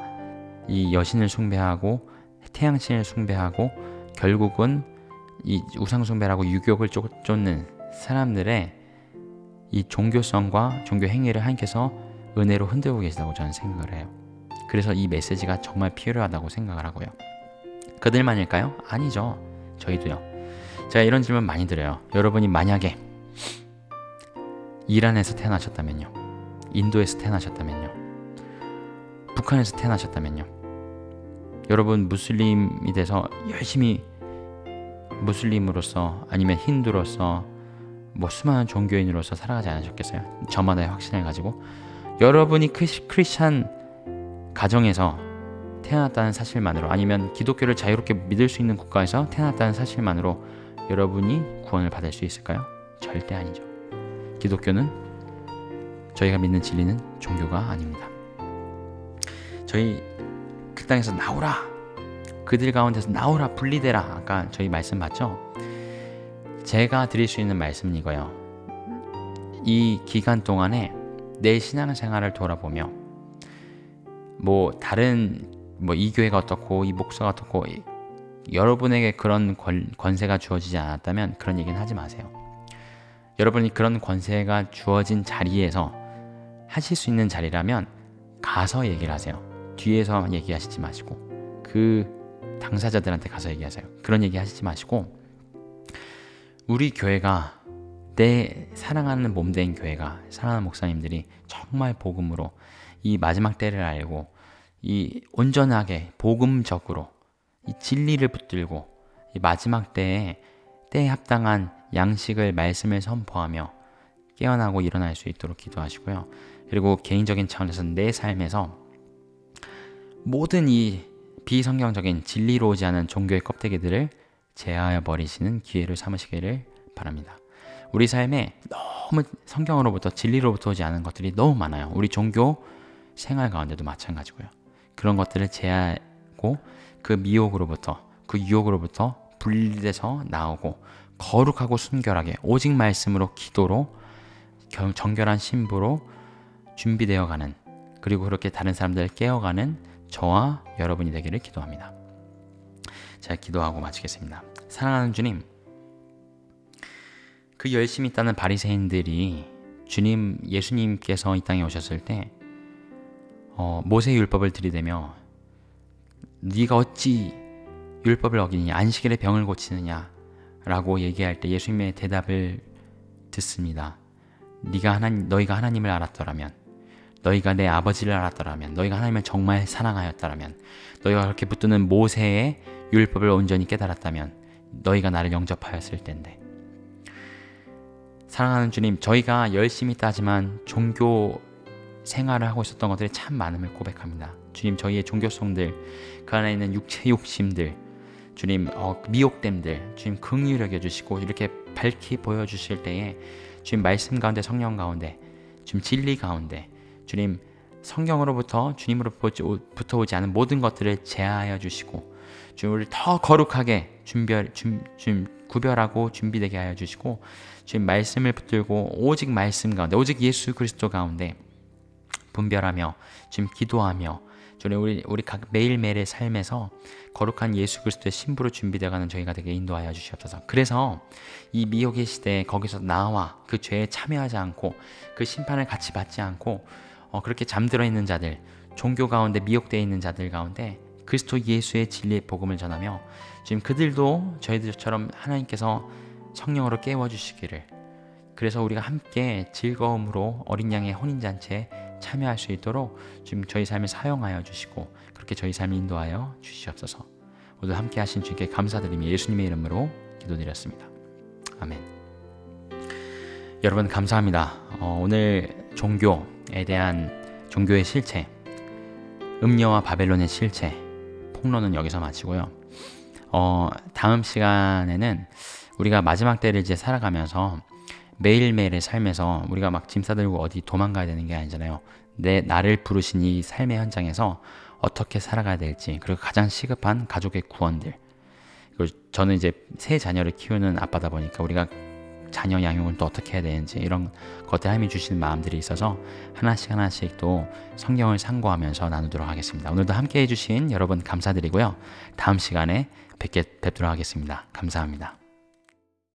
이 여신을 숭배하고 태양신을 숭배하고 결국은 이 우상 숭배라고 유교를 쫓는 사람들의 이 종교성과 종교 행위를 하나님께서 은혜로 흔들고 계시다고 저는 생각을 해요. 그래서 이 메시지가 정말 필요하다고 생각을 하고요. 그들만일까요? 아니죠. 저희도요. 제가 이런 질문 많이 드려요. 여러분이 만약에 이란에서 태어나셨다면요, 인도에서 태어나셨다면요, 북한에서 태어나셨다면요. 여러분 무슬림이 돼서 열심히 무슬림으로서 아니면 힌두로서 뭐 수많은 종교인으로서 살아가지 않으셨겠어요? 저마다의 확신을 가지고 여러분이 크리스찬 가정에서 태어났다는 사실만으로 아니면 기독교를 자유롭게 믿을 수 있는 국가에서 태어났다는 사실만으로 여러분이 구원을 받을 수 있을까요? 절대 아니죠. 기독교는 저희가 믿는 진리는 종교가 아닙니다. 저희 그 땅에서 나오라, 그들 가운데서 나오라, 분리되라. 아까 저희 말씀 봤죠? 제가 드릴 수 있는 말씀은 이거예요. 이 기간 동안에 내 신앙생활을 돌아보며 뭐 다른 뭐 이 교회가 어떻고 이 목사가 어떻고 여러분에게 그런 권세가 주어지지 않았다면 그런 얘기는 하지 마세요. 여러분이 그런 권세가 주어진 자리에서 하실 수 있는 자리라면 가서 얘기를 하세요. 뒤에서 얘기하시지 마시고 그 당사자들한테 가서 얘기하세요. 그런 얘기 하시지 마시고 우리 교회가 내 사랑하는 몸된 교회가 사랑하는 목사님들이 정말 복음으로 이 마지막 때를 알고 이 온전하게 복음적으로 이 진리를 붙들고 이 마지막 때에 합당한 양식을 말씀을 선포하며 깨어나고 일어날 수 있도록 기도하시고요. 그리고 개인적인 차원에서 내 삶에서 모든 이 비성경적인 진리로 오지 않은 종교의 껍데기들을 제하여 버리시는 기회를 삼으시기를 바랍니다. 우리 삶에 너무 성경으로부터 진리로부터 오지 않은 것들이 너무 많아요. 우리 종교 생활 가운데도 마찬가지고요. 그런 것들을 제하고 그 미혹으로부터 그 유혹으로부터 분리돼서 나오고 거룩하고 순결하게 오직 말씀으로 기도로 정결한 신부로 준비되어 가는 그리고 그렇게 다른 사람들을 깨어가는 저와 여러분이 되기를 기도합니다. 제가 기도하고 마치겠습니다. 사랑하는 주님, 그 열심히 따는 바리새인들이 예수님께서 이 땅에 오셨을 때 모세의 율법을 들이대며 네가 어찌 율법을 어기느냐 안식일에 병을 고치느냐 라고 얘기할 때 예수님의 대답을 듣습니다. 너희가 하나님을 알았더라면, 너희가 내 아버지를 알았더라면, 너희가 하나님을 정말 사랑하였더라면, 너희가 그렇게 붙드는 모세의 율법을 온전히 깨달았다면 너희가 나를 영접하였을 텐데. 사랑하는 주님, 저희가 열심히 따지만 종교 생활을 하고 있었던 것들이 참 많음을 고백합니다. 주님, 저희의 종교성들, 그 안에 있는 육체 욕심들, 주님 미혹됨들, 주님 긍휼히 여겨주시고 이렇게 밝히 보여주실 때에 주님 말씀 가운데, 성령 가운데, 주님 진리 가운데, 주님 성경으로부터 주님으로부터 오지 않은 모든 것들을 제하여 주시고 주님 우리를 더 거룩하게 구별하고 준비되게 하여 주시고 주님 말씀을 붙들고 오직 말씀 가운데, 오직 예수 그리스도 가운데 분별하며 주님 기도하며 주님 우리 각 매일매일의 삶에서 거룩한 예수 그리스도의 신부로 준비되어가는 저희가 되게 인도하여 주시옵소서. 그래서 이 미혹의 시대에 거기서 나와 그 죄에 참여하지 않고 그 심판을 같이 받지 않고 그렇게 잠들어 있는 자들, 종교 가운데 미혹되어 있는 자들 가운데 그리스도 예수의 진리의 복음을 전하며 지금 그들도 저희들처럼 하나님께서 성령으로 깨워주시기를, 그래서 우리가 함께 즐거움으로 어린 양의 혼인잔치에 참여할 수 있도록 지금 저희 삶을 사용하여 주시고 그렇게 저희 삶을 인도하여 주시옵소서. 오늘 함께 하신 주께 감사드리며 예수님의 이름으로 기도드렸습니다. 아멘. 여러분 감사합니다. 오늘 종교에 대한 종교의 실체, 음녀와 바벨론의 실체 폭로는 여기서 마치고요. 다음 시간에는 우리가 마지막 때를 이제 살아가면서 매일매일의 삶에서 우리가 막 짐 싸들고 어디 도망가야 되는 게 아니잖아요. 나를 부르신 이 삶의 현장에서 어떻게 살아가야 될지, 그리고 가장 시급한 가족의 구원들. 그리고 저는 이제 세 자녀를 키우는 아빠다 보니까 우리가 자녀 양육을 또 어떻게 해야 되는지 이런 것들 하나님이 주시는 마음들이 있어서 하나씩 또 성경을 상고하면서 나누도록 하겠습니다. 오늘도 함께 해주신 여러분 감사드리고요. 다음 시간에 뵙도록 하겠습니다. 감사합니다.